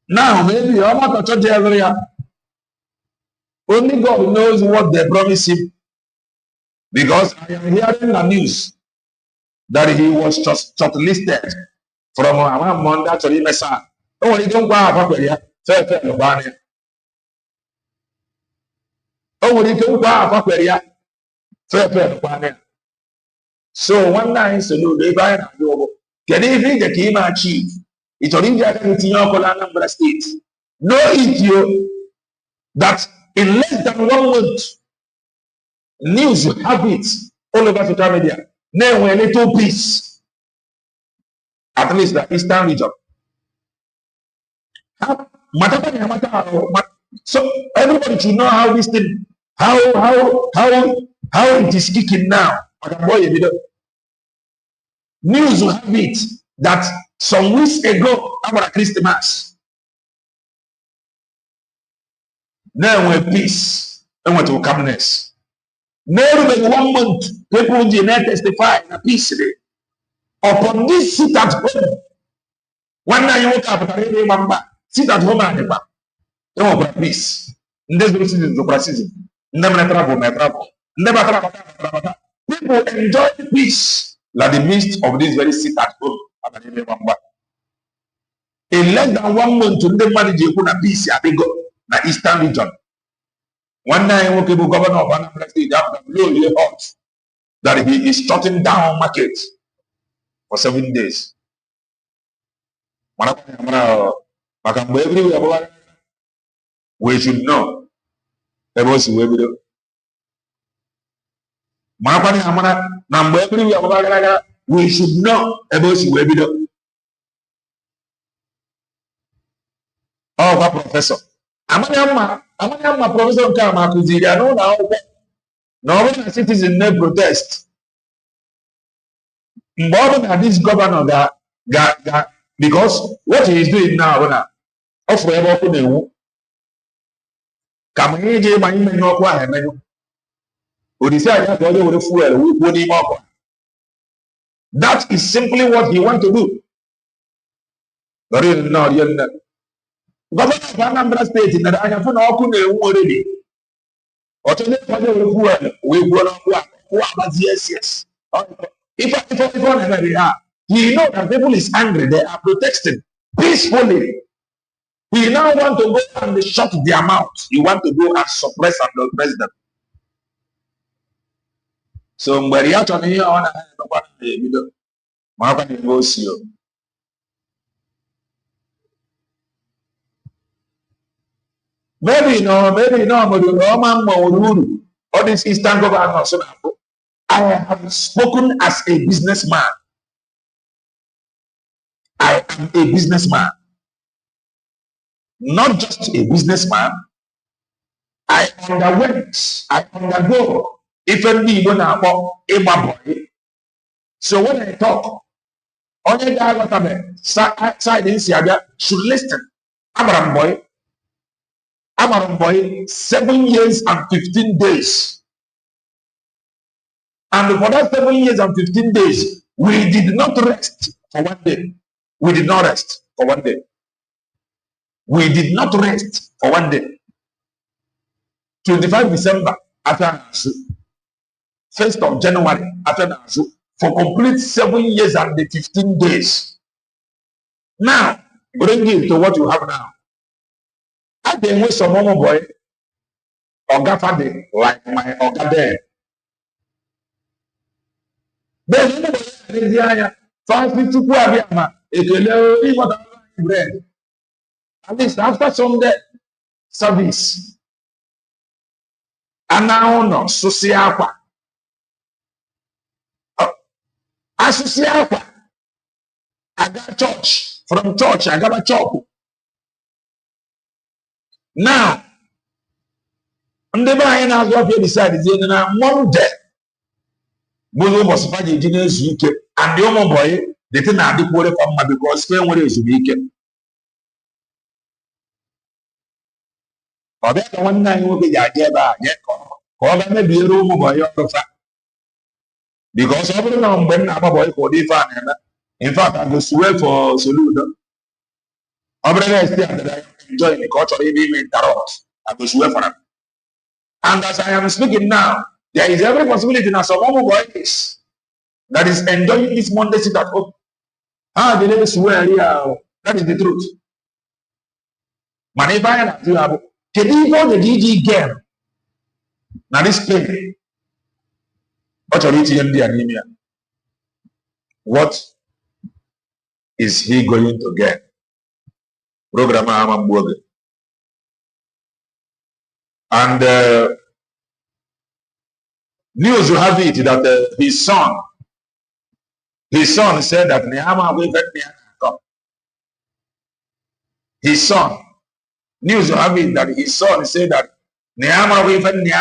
Now, maybe I'm not a church area. Only God knows what they promise him. Because I am hearing the news that he was just shortlisted from Monda to Rimesa. Oh, you don't go up here. Fair, oh, you don't go up here. Fair, so one night, so they buy an adobo. Can you read the Kima chief? It's already in Anambra State. No idiot that in less than 1 month, news have it all over social media. Now a little piece, at least the eastern region. So everybody should know how this thing, how it is kicking now. News will have it that some weeks ago, after Christmas, now we're peace and what will come next. Now, in 1 month, people will testify in a peace day. Upon this sit at home. One night you woke up and remember, sit at home and remember. No peace. Never season. Never travel. People enjoy peace. Like the midst of this very sit at home. In less than 1 month, they manage to put a peace at the eastern region. One night, governor of Anambra State hot that he is shutting down markets for 7 days. We should know. We should know about oh, professor. Amanya professor Kama Kuziria no now when a citizen no protest. Mbona this governor that because what he is doing now offer ebe ko na-ewu ka manye je manye menye ọkụ ahụ emenyu odisi anya ka onye were fuel wukwo n'ime ọkụ. That is simply what he want to do. Governor of Anambra State na anya fụ na ọkụ na-enwu already. Ọtụtụ ndị onye were fuel wee gbuo n'ọkụ ahụ agbazi yes. If he know that people is angry, they are protesting peacefully. He now want to go and shut their mouth. He want to go and suppress and oppress them. So maybe no, all these Eastern governors. I have spoken as a businessman. I am a businessman. Not just a businessman. I undergo even me when I'm a boy. So when I talk, only guy side in Siaga should listen. Amaram boy, 7 years and 15 days. And for that 7 years and 15 days, we did not rest for 1 day. We did not rest for 1 day. We did not rest for 1 day. 25 December after 1st of January after for complete 7 years and the 15 days. Now, bring it to what you have now. At the way some mama boy, Oga Fade, like my Oga there. Then you know, 550 bread. At least after Sunday service. And now no, Susiapa. Asusiapa. I got church. From church, I got a chop. Now, I'm the man as well here decided that mom dead. Bozo was fighting engineers UK and the other boy, they didn't have the quarter from my because Spain was weekend. Or that one night will be the idea about yet call them be a room boy of fact. Because I don't know when I'm a boy for the fan. In fact, I go swear for Soludo. I'm enjoying the culture of the tarot. I go swear for them. And as I am speaking now, there is every possibility now some boys that is enjoying this Monday sit at home. They never swear here. That is the truth. Man, if I have to have the DG girl. Now this pain. What are you in the anemia? What is he going to get? Programmer Amamburg. And news you have it that his son said that Nehama will get me. His son, news you have it that his son said that Nehama will get me.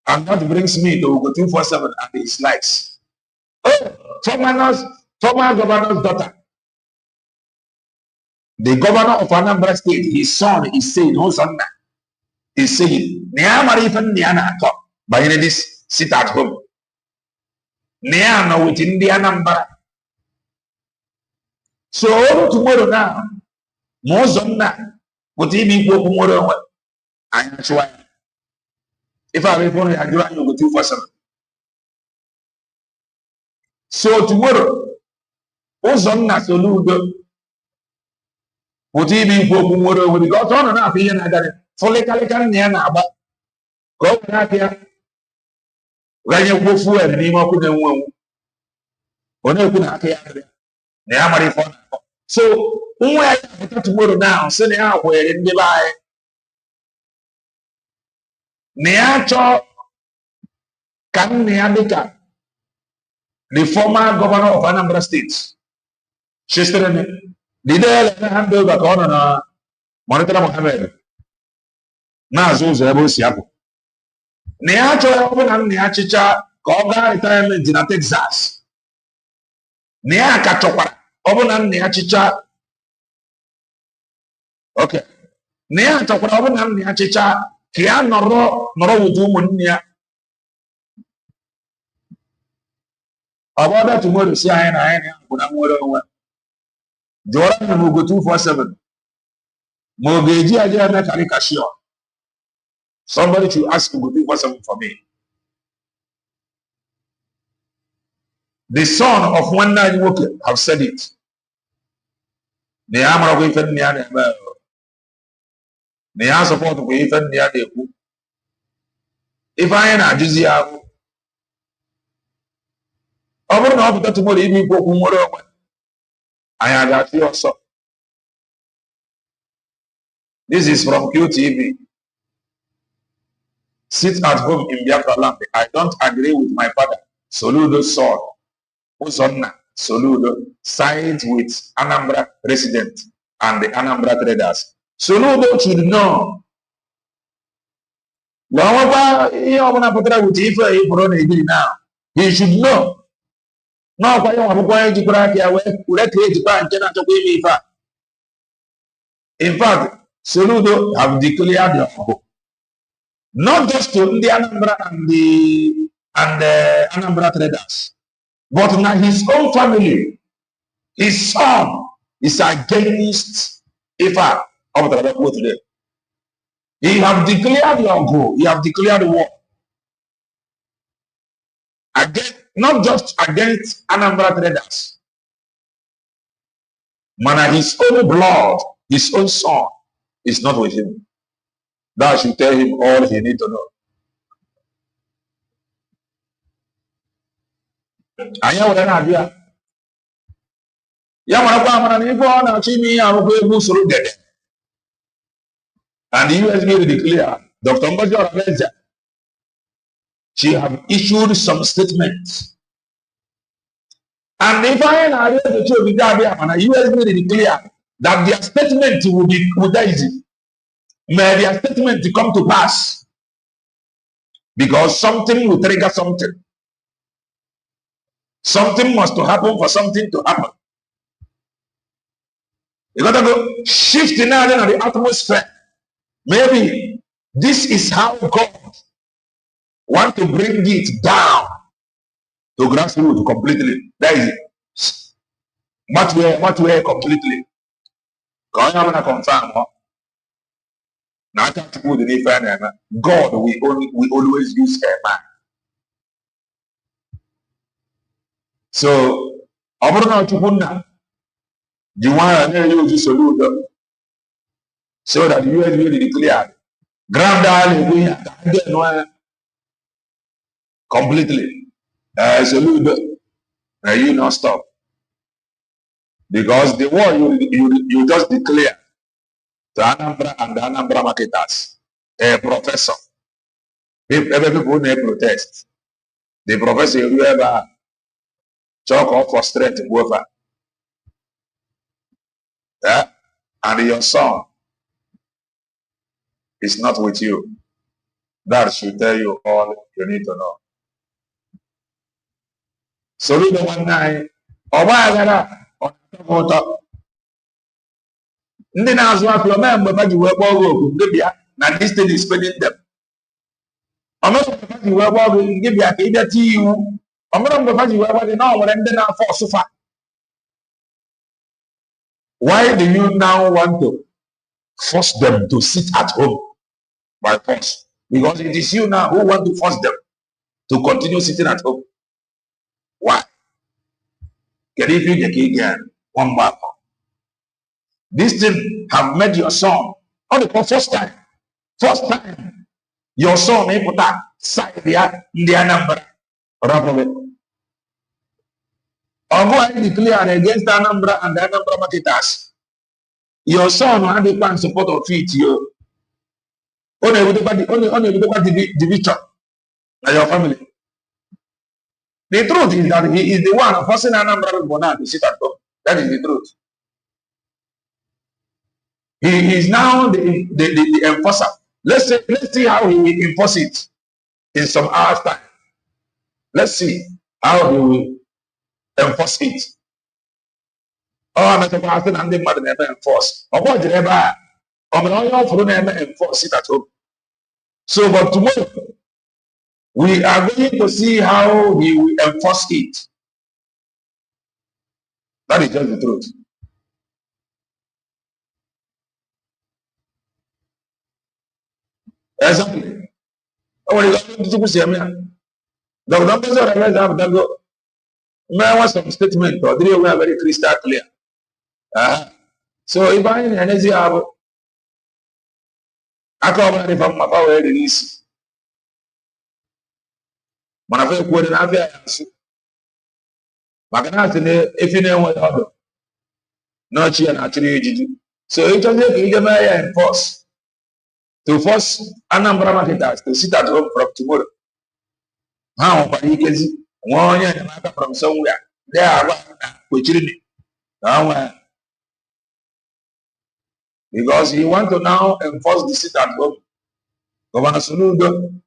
And that brings me to Ugo 247 and his likes. Oh, former governor's daughter. The governor of Anambra State, his son is saying, oh son, is saying, by this sit at home. Neano with Indian number. So tomorrow now, Mozonna, what he mean for tomorrow? I am sure. If I will phone, I join you go 247. So tomorrow, Ozonna Soludo. What he mean for tomorrow? We got on and up here and I got it. Fully Calican Niana, go back here. When you go for and name up with them, when you put out here, they are my phone. So, where tomorrow now, send out where in the lie. Neacho Kan Neandika, the former governor of Anambra State. She's still in it. Did they handle the corner? Monitor Mohammed. Now, those are both Siapo. Neacho open and Neachicha, Koga retirement in Texas. Neaka Chopra, open and Neachicha. Okay. Nea Chopra, open and Neachicha. Kia noro wudu munya. About tomorrow, see I and when I'm more. Jordan will go 247. Mogeji Ajana Karikashio. Somebody should ask to go 247 for me. The son of one night worker have said it. The armor of even near the they are supposed to be even near the book. If I am a Jizia, I will not have tomorrow evening book. I had that also. This is from QTV. Sit at home in Biafra land. I don't agree with my father. Soludo's son, Uzonna Soludo, sides with Anambra resident and the Anambra traders. Soludo should know. He should know. Now, in fact, Soludo have declared their hope. Not just to the Anambra and the Anambra traders, but now his own family, his son is against Ifa of the today. He have declared your goal. He have declared war against, not just against Anambra traders, man, his own blood, his own son is not with him. That should tell him all he need to know. Anya were na abia. Ya mara kwa mara ni go na chimi ya ro egwu soro dede. And the USB declare Dr. Ngozi Oroneze, she have issued some statements. And if I am able to show USB declare that their statement will be easy. May their statement come to pass. Because something will trigger something. Something must to happen for something to happen. You gotta go shift in the atmosphere. Maybe this is how God want to bring it down to grassroots completely. That is it. What way completely? God will confirm. God we always use a man. So Obrona Chupunda, the one that use solution so that the US will declare grab that completely. Solution, you not stop. Because the war you just declare to Anambra and the Anambra marketers, a professor. If ever people protest, the professor will ever talk off for strength whoever. Yeah? And your son is not with you. That should tell you all you need to know. So we the one night, ndị na-azụ afọ mee mgbe ha ji wee gba ọgwụ okwu ndị bịa na this thing is spending them. Ọmụrụ mgbe ha ji wee gba ọgwụ ndị bịa ka ịbịa tie iwu. Ọmụrụ mgbe ha ji wee gba gị na ọ nwere ndị na-afọ ọsụfa. Why do you now want to force them to sit at home by force? Because it is you now who want to force them to continue sitting at home. Why? Can you get again one back? This thing have made your son on the first time. First time your son may put that side the Anambra. Although I declare against Anambra and the Anambra marketers, your son had the plan support of it. You only division and your family. The truth is that he is the one forcing Anambra Bona to sit at home. That is the truth. He is now the enforcer. Let's see how he will enforce it in some hours time. Let's see how he will enforce it. Oh, I'm not talking and the mother never enforce. Or what did ever? Never enforce it at home. So, but tomorrow we are going to see how he will enforce it. That is just the truth. Exactly. Oh, you got to see me. The numbers are go. May want some statement or they were very crystal clear. So if I in energy have I come from my power release. When I feel good enough, I can ask if you know what other. Not here and actually. So it just make enforce. To force Anambra marketers to sit at home from tomorrow. How can you get one year from somewhere? They are because he want to now enforce the sit at home. Governor Soludo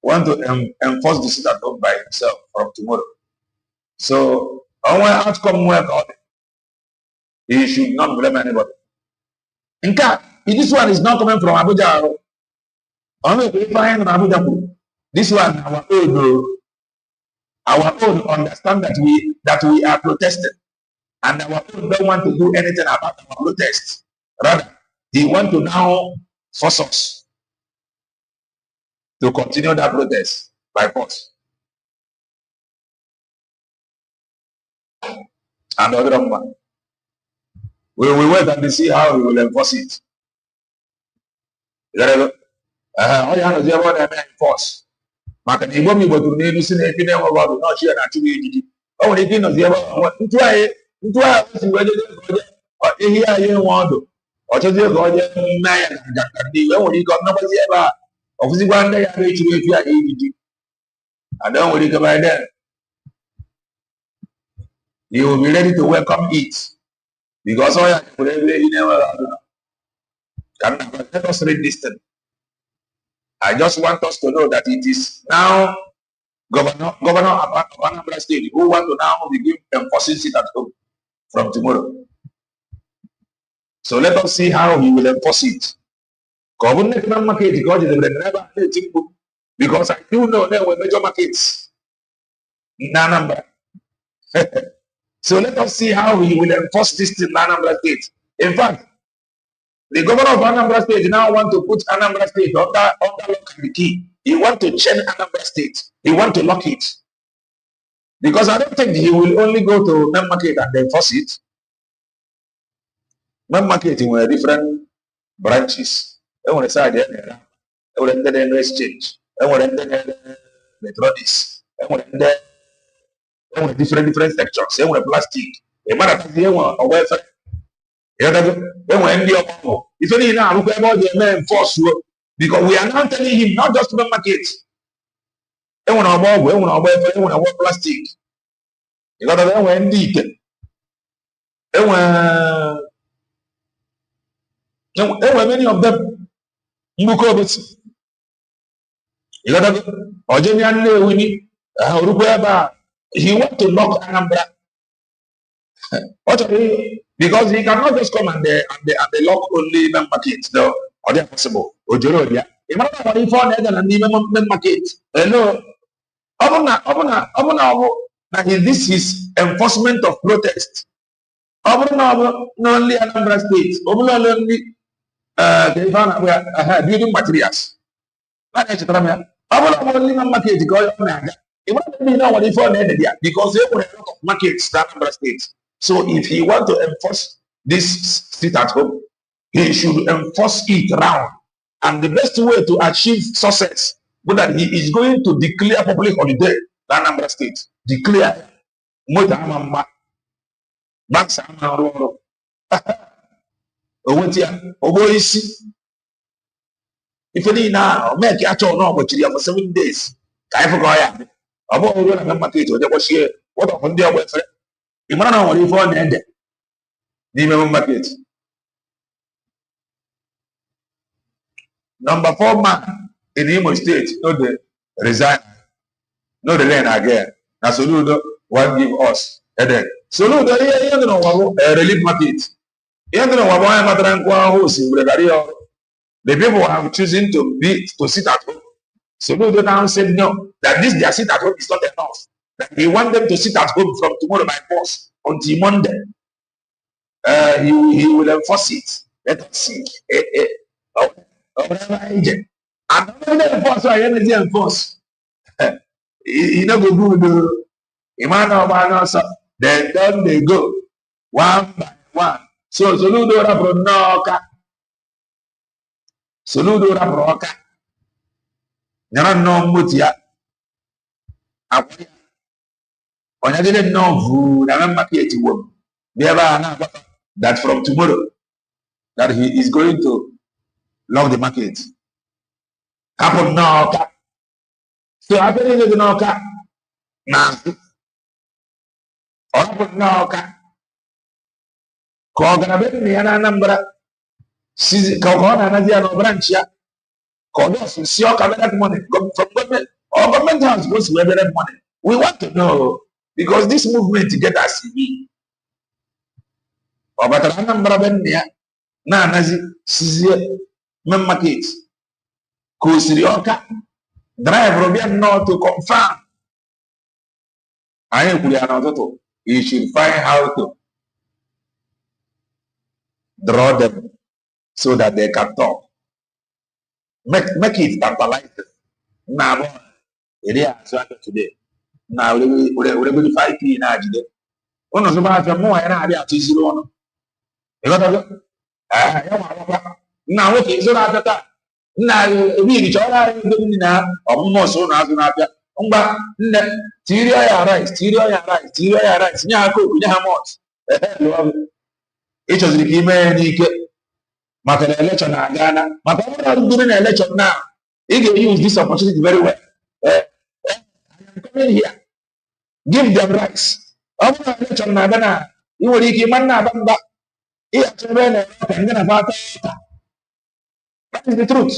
want to enforce the sit at home by himself from tomorrow. So our outcome work on it. He should not blame anybody. In fact, this one is not coming from Abuja. Only we find Abuja. This one, our own understand that we are protesting, and our own don't want to do anything about our protest. Rather, he want to now force us to continue that protest by force. And other one, we will wait and see how we will enforce it. All you have to do is enforce. Maka na igbo m igbo tụrụ n'elu si na-efi na-enweghị ọdụ n'ọchị ya na-achụghị ejiji. O nwere ike ịnọzi ebe ntụ anyị si wee jeje ka oje ehi anyị enwe ọdụ ọchọzie ka oje mme ya na nganga ndị igbo. Enwere ike ọnọgbazi ebe a ọfụzikwa ndị ya na-echuru efi anyị ejiji. And then nwere ike by then you will be ready to welcome it because all you have to do is never let us read this thing. I just want us to know that it is now Governor of Anambra State who want to now begin enforcing it at home from tomorrow. So let us see how he will enforce it. Because I do know there were major markets in Anambra. So let us see how he will enforce this in Anambra State. In fact, the governor of Anambra State now want to put Anambra State under lock and key. He want to chain Anambra State. He want to lock it. Because I don't think he will only go to Main Market and enforce it. Main Market in different branches. They want to say they want to exchange. They want to Methodist. They want to different sections. They want plastic. They want a welfare. It's only now about the men force because we are now telling him not just to market. They want to work plastic. You got to when indeed. There were many of them. You got to he want to lock Anambra. Because he cannot just come and they lock only Main Market. No, or they are possible. Ojoro, yeah. If I don't want to phone and Main Market. Hello. This is enforcement of protest. Not only Anambra State. Only building materials. Only Main Market. Because they have a lot of markets in Anambra State. So if he want to enforce this sit at home, he should enforce it round. And the best way to achieve success is that he is going to declare public holiday in Anambra State. Declare. If any now make it for 7 days. What of their welfare? Imana wali for an end. The Main Market. Number 4 man in Imo State, not the resign, not the land again. Now Soludo won't give us a day. Soludo here, you know, a relief market. You know, the people have chosen to sit at home. Soludo now said no, that this their sit at home is not enough. That we want them to sit at home from tomorrow by force until Monday. He will enforce it. Let us see. And not enforce, I energy enforce. You know, go good. Then down they go one by one. So Soludo Rabronoka. Soludo Rabroka. Never know Mutia. When I didn't know who the market would that from tomorrow that he is going to lock the market. Happen now. So I believe in the now. Or happen now. Kogana ni Anambra. Kogana Nadia branch ya. Kodos will see that money from government or government house goes to that money. We want to know. Because this movement get us CV. But Anambra Benia, na Nazi, Sizie, Main Market, Kusirioka, drive Robian no to confirm. I am Kuliano. You should find how to draw them so that they can talk. Make it tantalizing. Now, it is today. Now, we 5p now. One of the more and I have to zero. You got now, okay, so after that, now we each other now, almost so now. Umba, Syria rice, Syria rice, Syria rice, Nyako, Yamos. Each of the email, Maka election in Ghana. Maka doing an election now. He can use this opportunity very well. I am coming here. Give them rights. I'm going to election in Ghana. You will give man now. He actually that is the truth.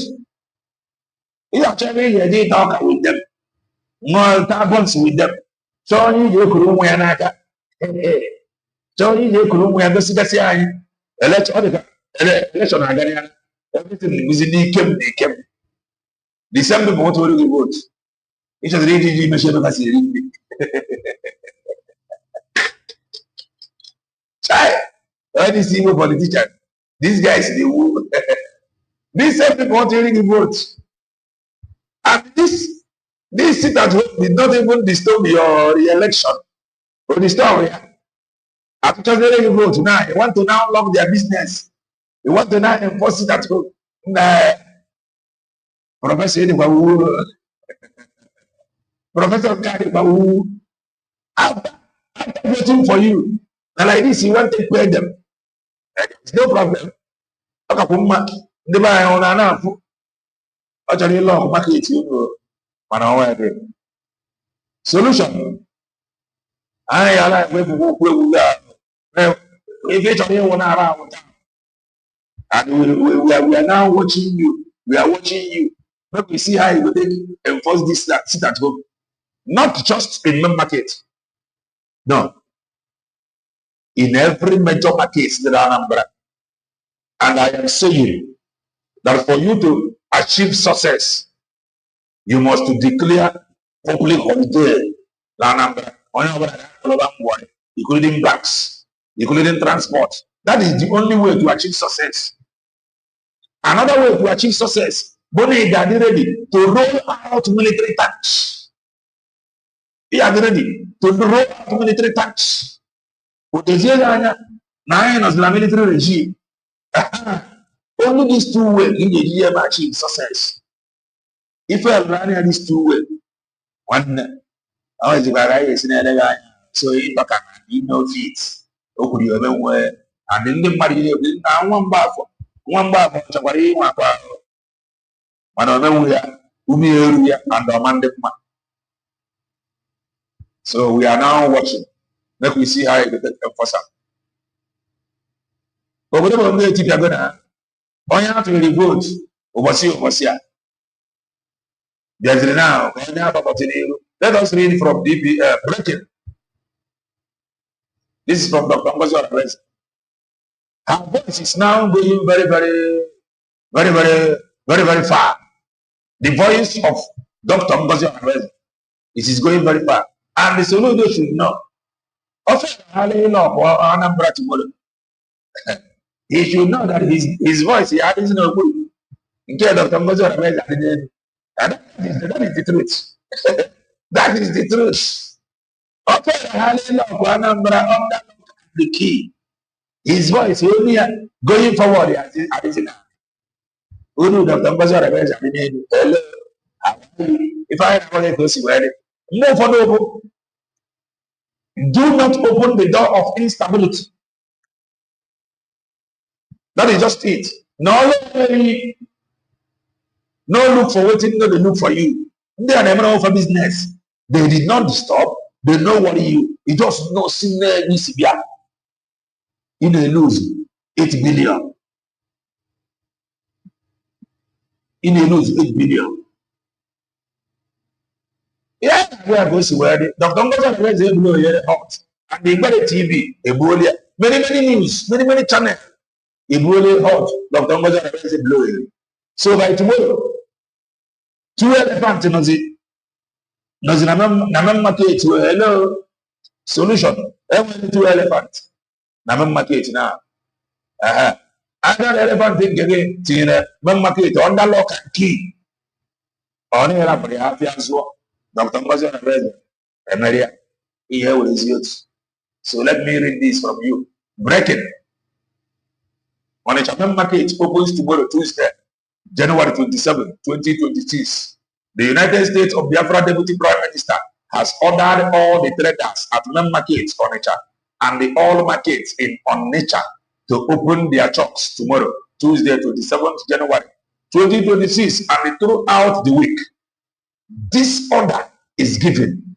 He actually did talk with them. More tables with them. So you could win another. So you could win the election. Election in Ghana. Everything was in the came. The same people want to vote. Each of the ADG machine has a child. All these evil politicians, these guys, they will. These same people want to vote. And this sit at home did not even disturb your re-election. Or disturb you. After just vote now, they want to now lock their business. They want to now enforce it at home. Professor Professor Kari Bawu, after voting for you, and like this, you want to pay them. It's no problem. The buy on an app. Actually, long market, you know. Solution. I like where we are. If it's only 1 hour, and we are now watching you. We are watching you. Let me see how you will enforce this sit at home. Not just in main market. No. In every major market, there are number. And I am saying that for you to achieve success, you must declare public holiday, including banks, including transport. That is the only way to achieve success. Another way to achieve success, Bonnie are ready to roll out military tanks. They are ready to roll out military tanks. But the military regime. Only these two ways in the year achieve success. If we are running these two ways, one, I was a so you know feet. And in the marriage, one bar for Chawari, one bar. One of them we are Umi and Amanda. So we are now watching. Let me see how it will enforce. But whatever we are going to all you have to really vote overseer. There's now let us read from DP breaking. This is from Dr. Ngozi Oraveze. Her voice is now going very far. The voice of Dr. Ngozi Oraveze, it is going very far. And the solution should know. He should know that his voice, he has no good. In case Dr. Ngozi Oraveze, and that is the truth. That is the truth. The key. His voice only going forward as is now. Unu Dr. Ngozi Oraveze, hello. If I have to see where no for no. Do not open the door of instability. That is just it. No look for waiting, no they look for you. They are never for business. They did not disturb. They know what you. It just no sinner nisibia. You may lose 8 billion. You may lose 8 billion. Yeah, we are going to where Dr. Ngozi Oraveze blow here hot. And they got a TV, Ebola, many news, many channels. Ebola hot. Dr. Ngozi Oraveze blow here. So by tomorrow, 2 elephants Nozi na market hello solution. 2 elephants. Na market now. Another elephant thing again, Tina, Mamaki, under lock and key. On here, I'm very happy as well. Dr. Mazan and Resident, Maria, here with his youth. So let me read this from you. Breaking. On a Chapman market opens tomorrow, Tuesday, January 27, 2026. The United States of Biafra Deputy Prime Minister has ordered all the traders at main markets Onitsha and the all markets in Onitsha to open their shops tomorrow, Tuesday, 27th January 2026, and throughout the week. This order is given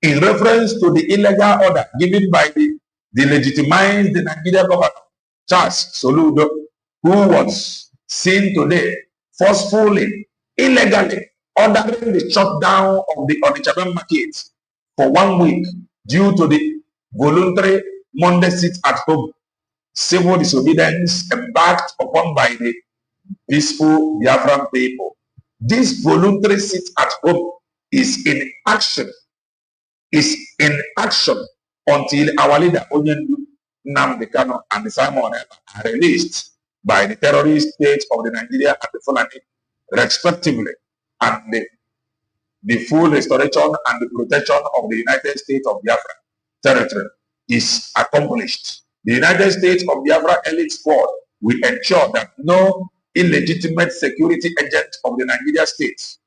in reference to the illegal order given by the legitimized Nigerian governor, Charles Soludo, who was seen today forcefully, illegally ordering the shutdown of the Onitsha market for 1 week due to the voluntary Monday sit at home civil disobedience embarked upon by the peaceful Biafran people. This voluntary sit at home is in action until our leader Onyendu Nnamdi Kanu and Simon are released by the terrorist state of the Nigeria and the Fulani respectively, and the full restoration and the protection of the United States of Biafra territory is accomplished. The United States of Biafra elite squad will ensure that no illegitimate security agent of the Nigeria state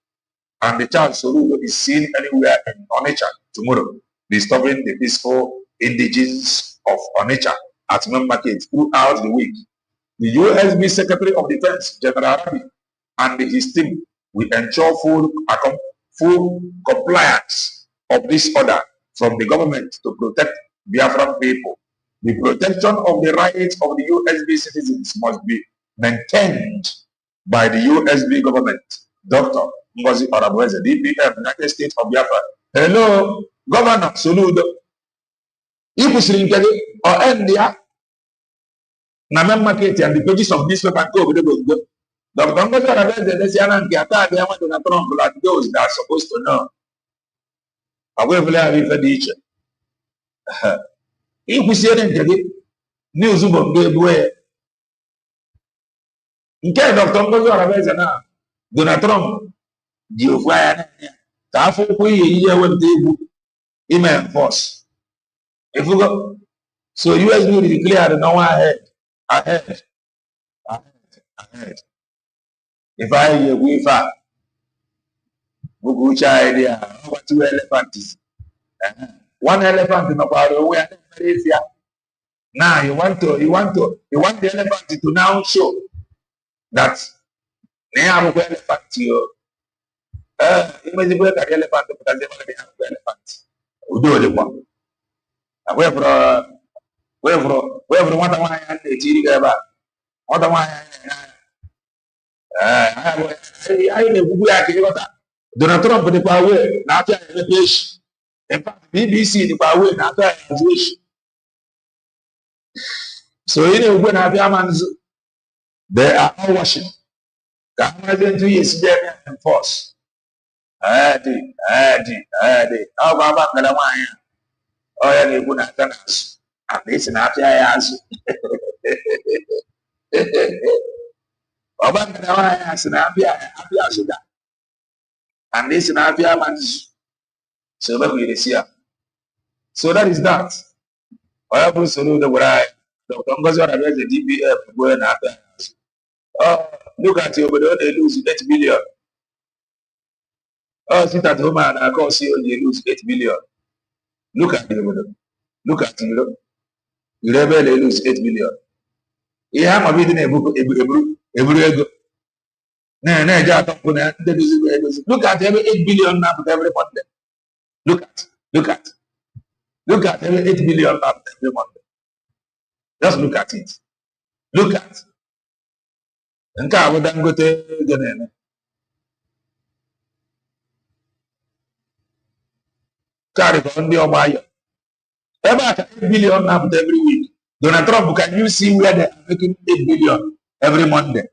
and the Charles Soludo is seen anywhere in Onitsha tomorrow, disturbing the peaceful indigenes of Onitsha at main market throughout the week. The USB Secretary of Defense, General Rabi, and his team will ensure full compliance of this order from the government to protect Biafran people. The protection of the rights of the USB citizens must be maintained by the USB government. Dr. Ngozi Orabueze, DPM, United States of Biafra. Hello, Governor Soludo. Or India, na main market and the pages of newspaper and go. Dr. Ngozi Orabueze, the Sianan Kiata, they want to Trump like those that are supposed to know. I will have each. If we see it, news about the way. In case Dr. Ngozi Orabueze now, Donald Trump, Geofire, Tafu, we went to email force. If we go, so USB declared no ahead. If I hear we far, Bugucha idea, what two elephants. One elephant in a power way. Now you want the elephant to now show that they have an elephant here. Imagine where the elephant because they already have an elephant. We do the one. Wherever what I want to see about what I want. I never Donald Trump the power, not a fish. In fact, BBC the power, not a fish. So, when I have they are all washing. Come again 2 years and force. Adi. How about Galamaya? Oh, yeah, you put us. At least in after I ask. About Galamaya, and happy that. And this in Avia man's so that we here. So that is that. Whatever solution the way the Congress are the DBF going after. Oh, look at you, but they lose 8 billion. Oh, sit at home and I call you, you lose 8 billion. Look at you, look at you. You rebel, they lose 8 billion. You have a bit in a book every look at every 8 billion map every Monday. Look at every 8 billion map every Monday. Just look at it. Look at. And I would then go to the carry on the Obaya. About 8 billion map every week. Donald Trump, can you see where they are making 8 billion every Monday?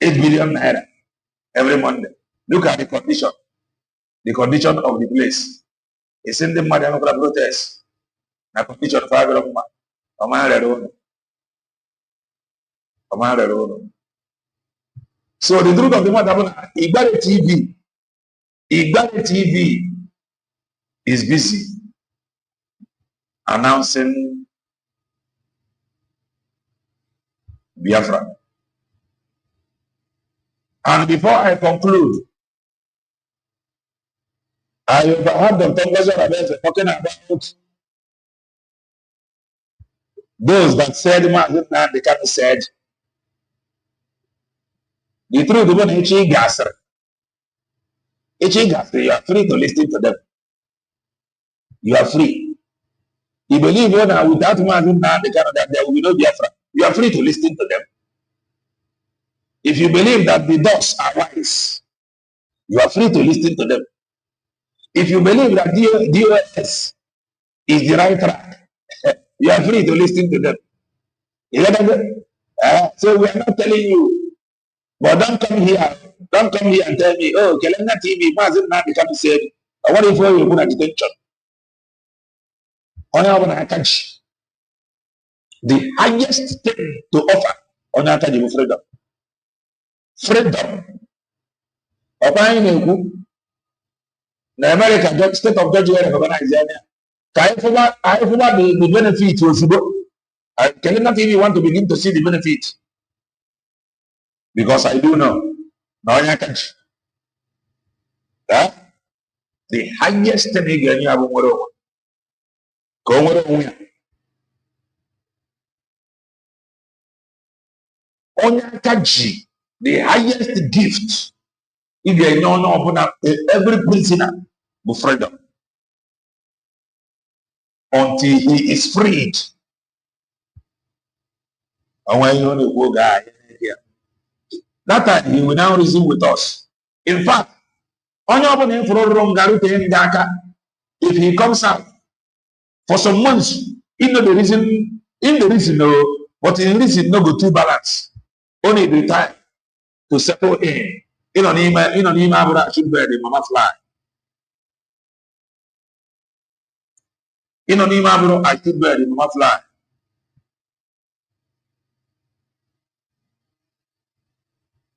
8 billion naira every Monday. Look at the condition of the place. It's in the Madam protest. The condition of 5 of man. So the truth of the matter, Igbare TV is busy announcing Biafra. And before I conclude, I overheard Dr. Ngozi Oradeze talking about those that said, they kind of said, the truth, even Ichi Gasser, you are free to listen to them. You are free. You believe without that there will be no Biafra. You are free to listen to them. If you believe that the dogs are wise, you are free to listen to them. If you believe that DOS is the right track, you are free to listen to them. So we are not telling you, but don't come here and tell me, oh, Kelenga TV, Mazin Nadi come said, what if you put a detention? The highest thing to offer on Akaji freedom. Freedom. The American state of Georgia organized the benefit was Kelenga TV want to begin to see the benefit. Because I do know. Now the highest thing you have the highest gift every prisoner with freedom until he is freed. And when you go guy here, that time he will now reason with us. In fact, if he comes out for some months, in the reason, no, but in reason no go too balance. Only the time to settle in. You don't need should bear the mama fly. You don't need I should bear the mama fly.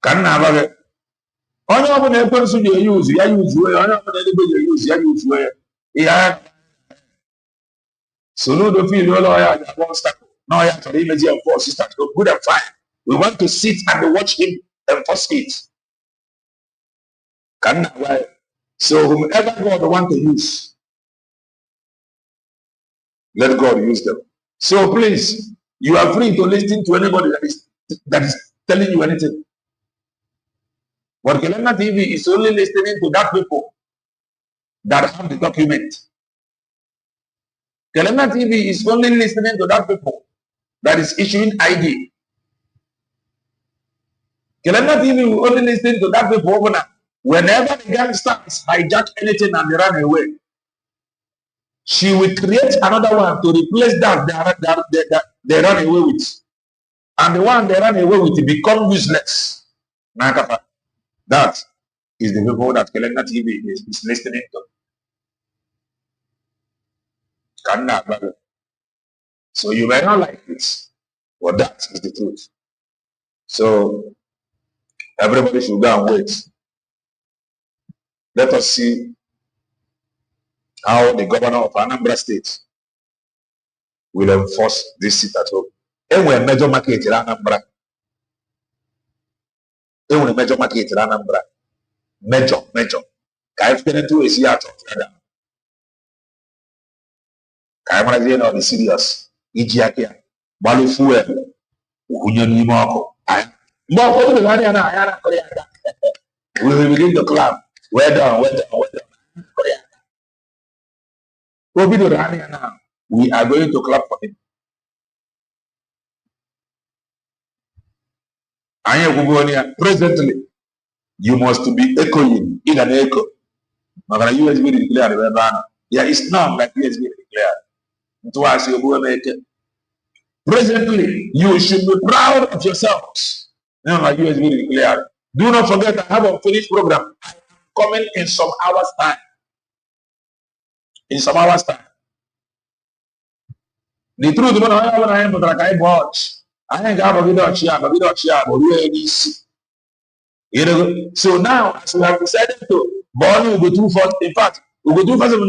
Can never only open a person you use, yeah. So no the feel lawyer no I have to image of force sister good and fine. We want to sit and watch him enforce it. So whomever God want to use, let God use them. So please, you are free to listen to anybody that is telling you anything. But Kelenga TV is only listening to that people that have the document. Kelenga TV is only listening to that people that is issuing ID. Kelenga TV will only listen to that people whenever the gangsters hijack anything and they run away. She will create another one to replace that they run away with. And the one they run away with become useless. That is the people that Kelenga TV is listening to. So you may not like it, but that is the truth. So everybody should go and wait. Let us see how the governor of Anambra State will enforce this sit at home. And we major market in Anambra. And we major market in Anambra. Major. I've been into a theater. Kaimarazian of the serious. Ijiakia. Balu fuel. Unyani Marco. We will begin to clap. We're done. We are going to clap for him. Presently, you must be echoing in an echo. USB declared. Yeah, it's not like USB declared. Presently, you should be proud of yourselves. Now, like USB declared. Do not forget, I have a finished program coming in some hours' time. The truth, I watch I ain't got a video chia, but really see. You know, so now as we have decided to born we go do first. In fact, we go do first of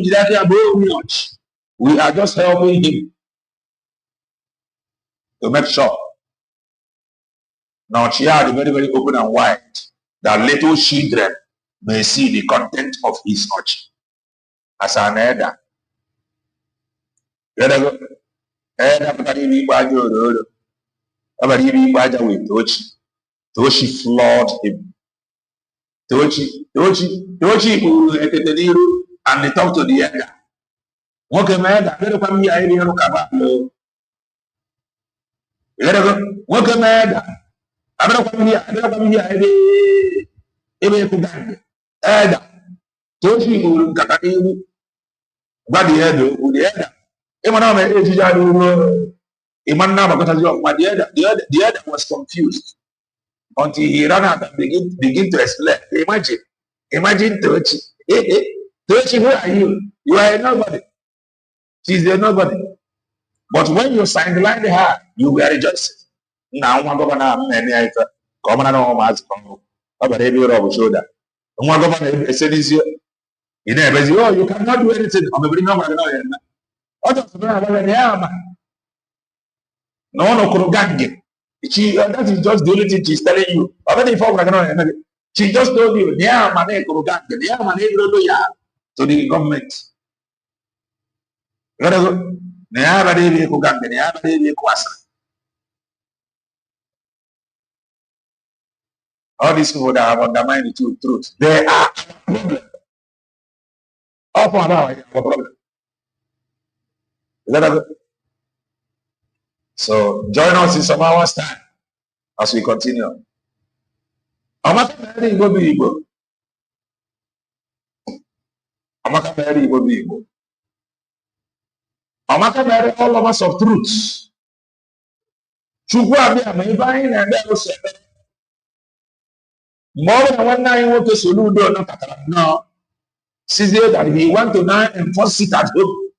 much. We are just helping him to make sure. Now chia is very, very open and wide that little children may see the content of his notch as an elder. You know, elder with Tochi flawed him. Tochi and they talk to the elder. What can elder? Let come here, I don't come back. What can elder? I don't come here, elder. Tochi will Kakairu. But the elder. Emmanuel the other was confused until he ran out and begin to explain. Imagine Tochi. Tochi, who are you? You are a nobody. She's a nobody. But when you sideline her, you were rejoicing. Now one governor, many common and home has come. About every rubber shoulder. One governor said this year. You cannot do anything. I'm a bring up. No, Kurugange. That is just the only thing she's telling you. She just told you, to the government. All these people that have undermined the truth, they are problem. All for now, I have a problem. Is that good? So join us in some hours time as we continue. Amaka Mary Igbo be Igbo. Amaka Mary Igbo be Igbo. Amaka Mary all of us of truth. Chukwu abia ma ibe anyị na-eme ose. More than one night want to soludo no katara. No. Says that he want to now enforce it at home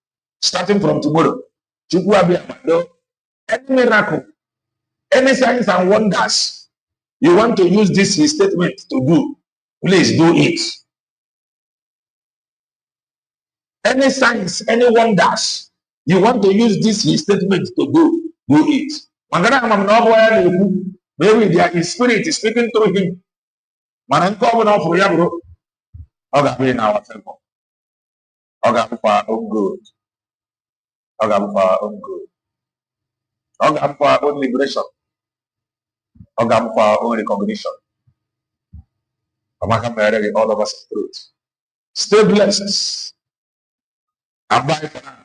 starting from tomorrow. Chukwu abia ma any miracle, any signs and wonders you want to use this statement to do, please do it. Any signs, any wonders you want to use this statement to do it. Maybe their spirit is speaking through him. Man, come on for you, bro. Okay, in our temple. Okay, for our own good. Okay, for our own good. Okay, for our own liberation. Okay, for our own recognition. All of us in truth. Stay blessed. And bye for now.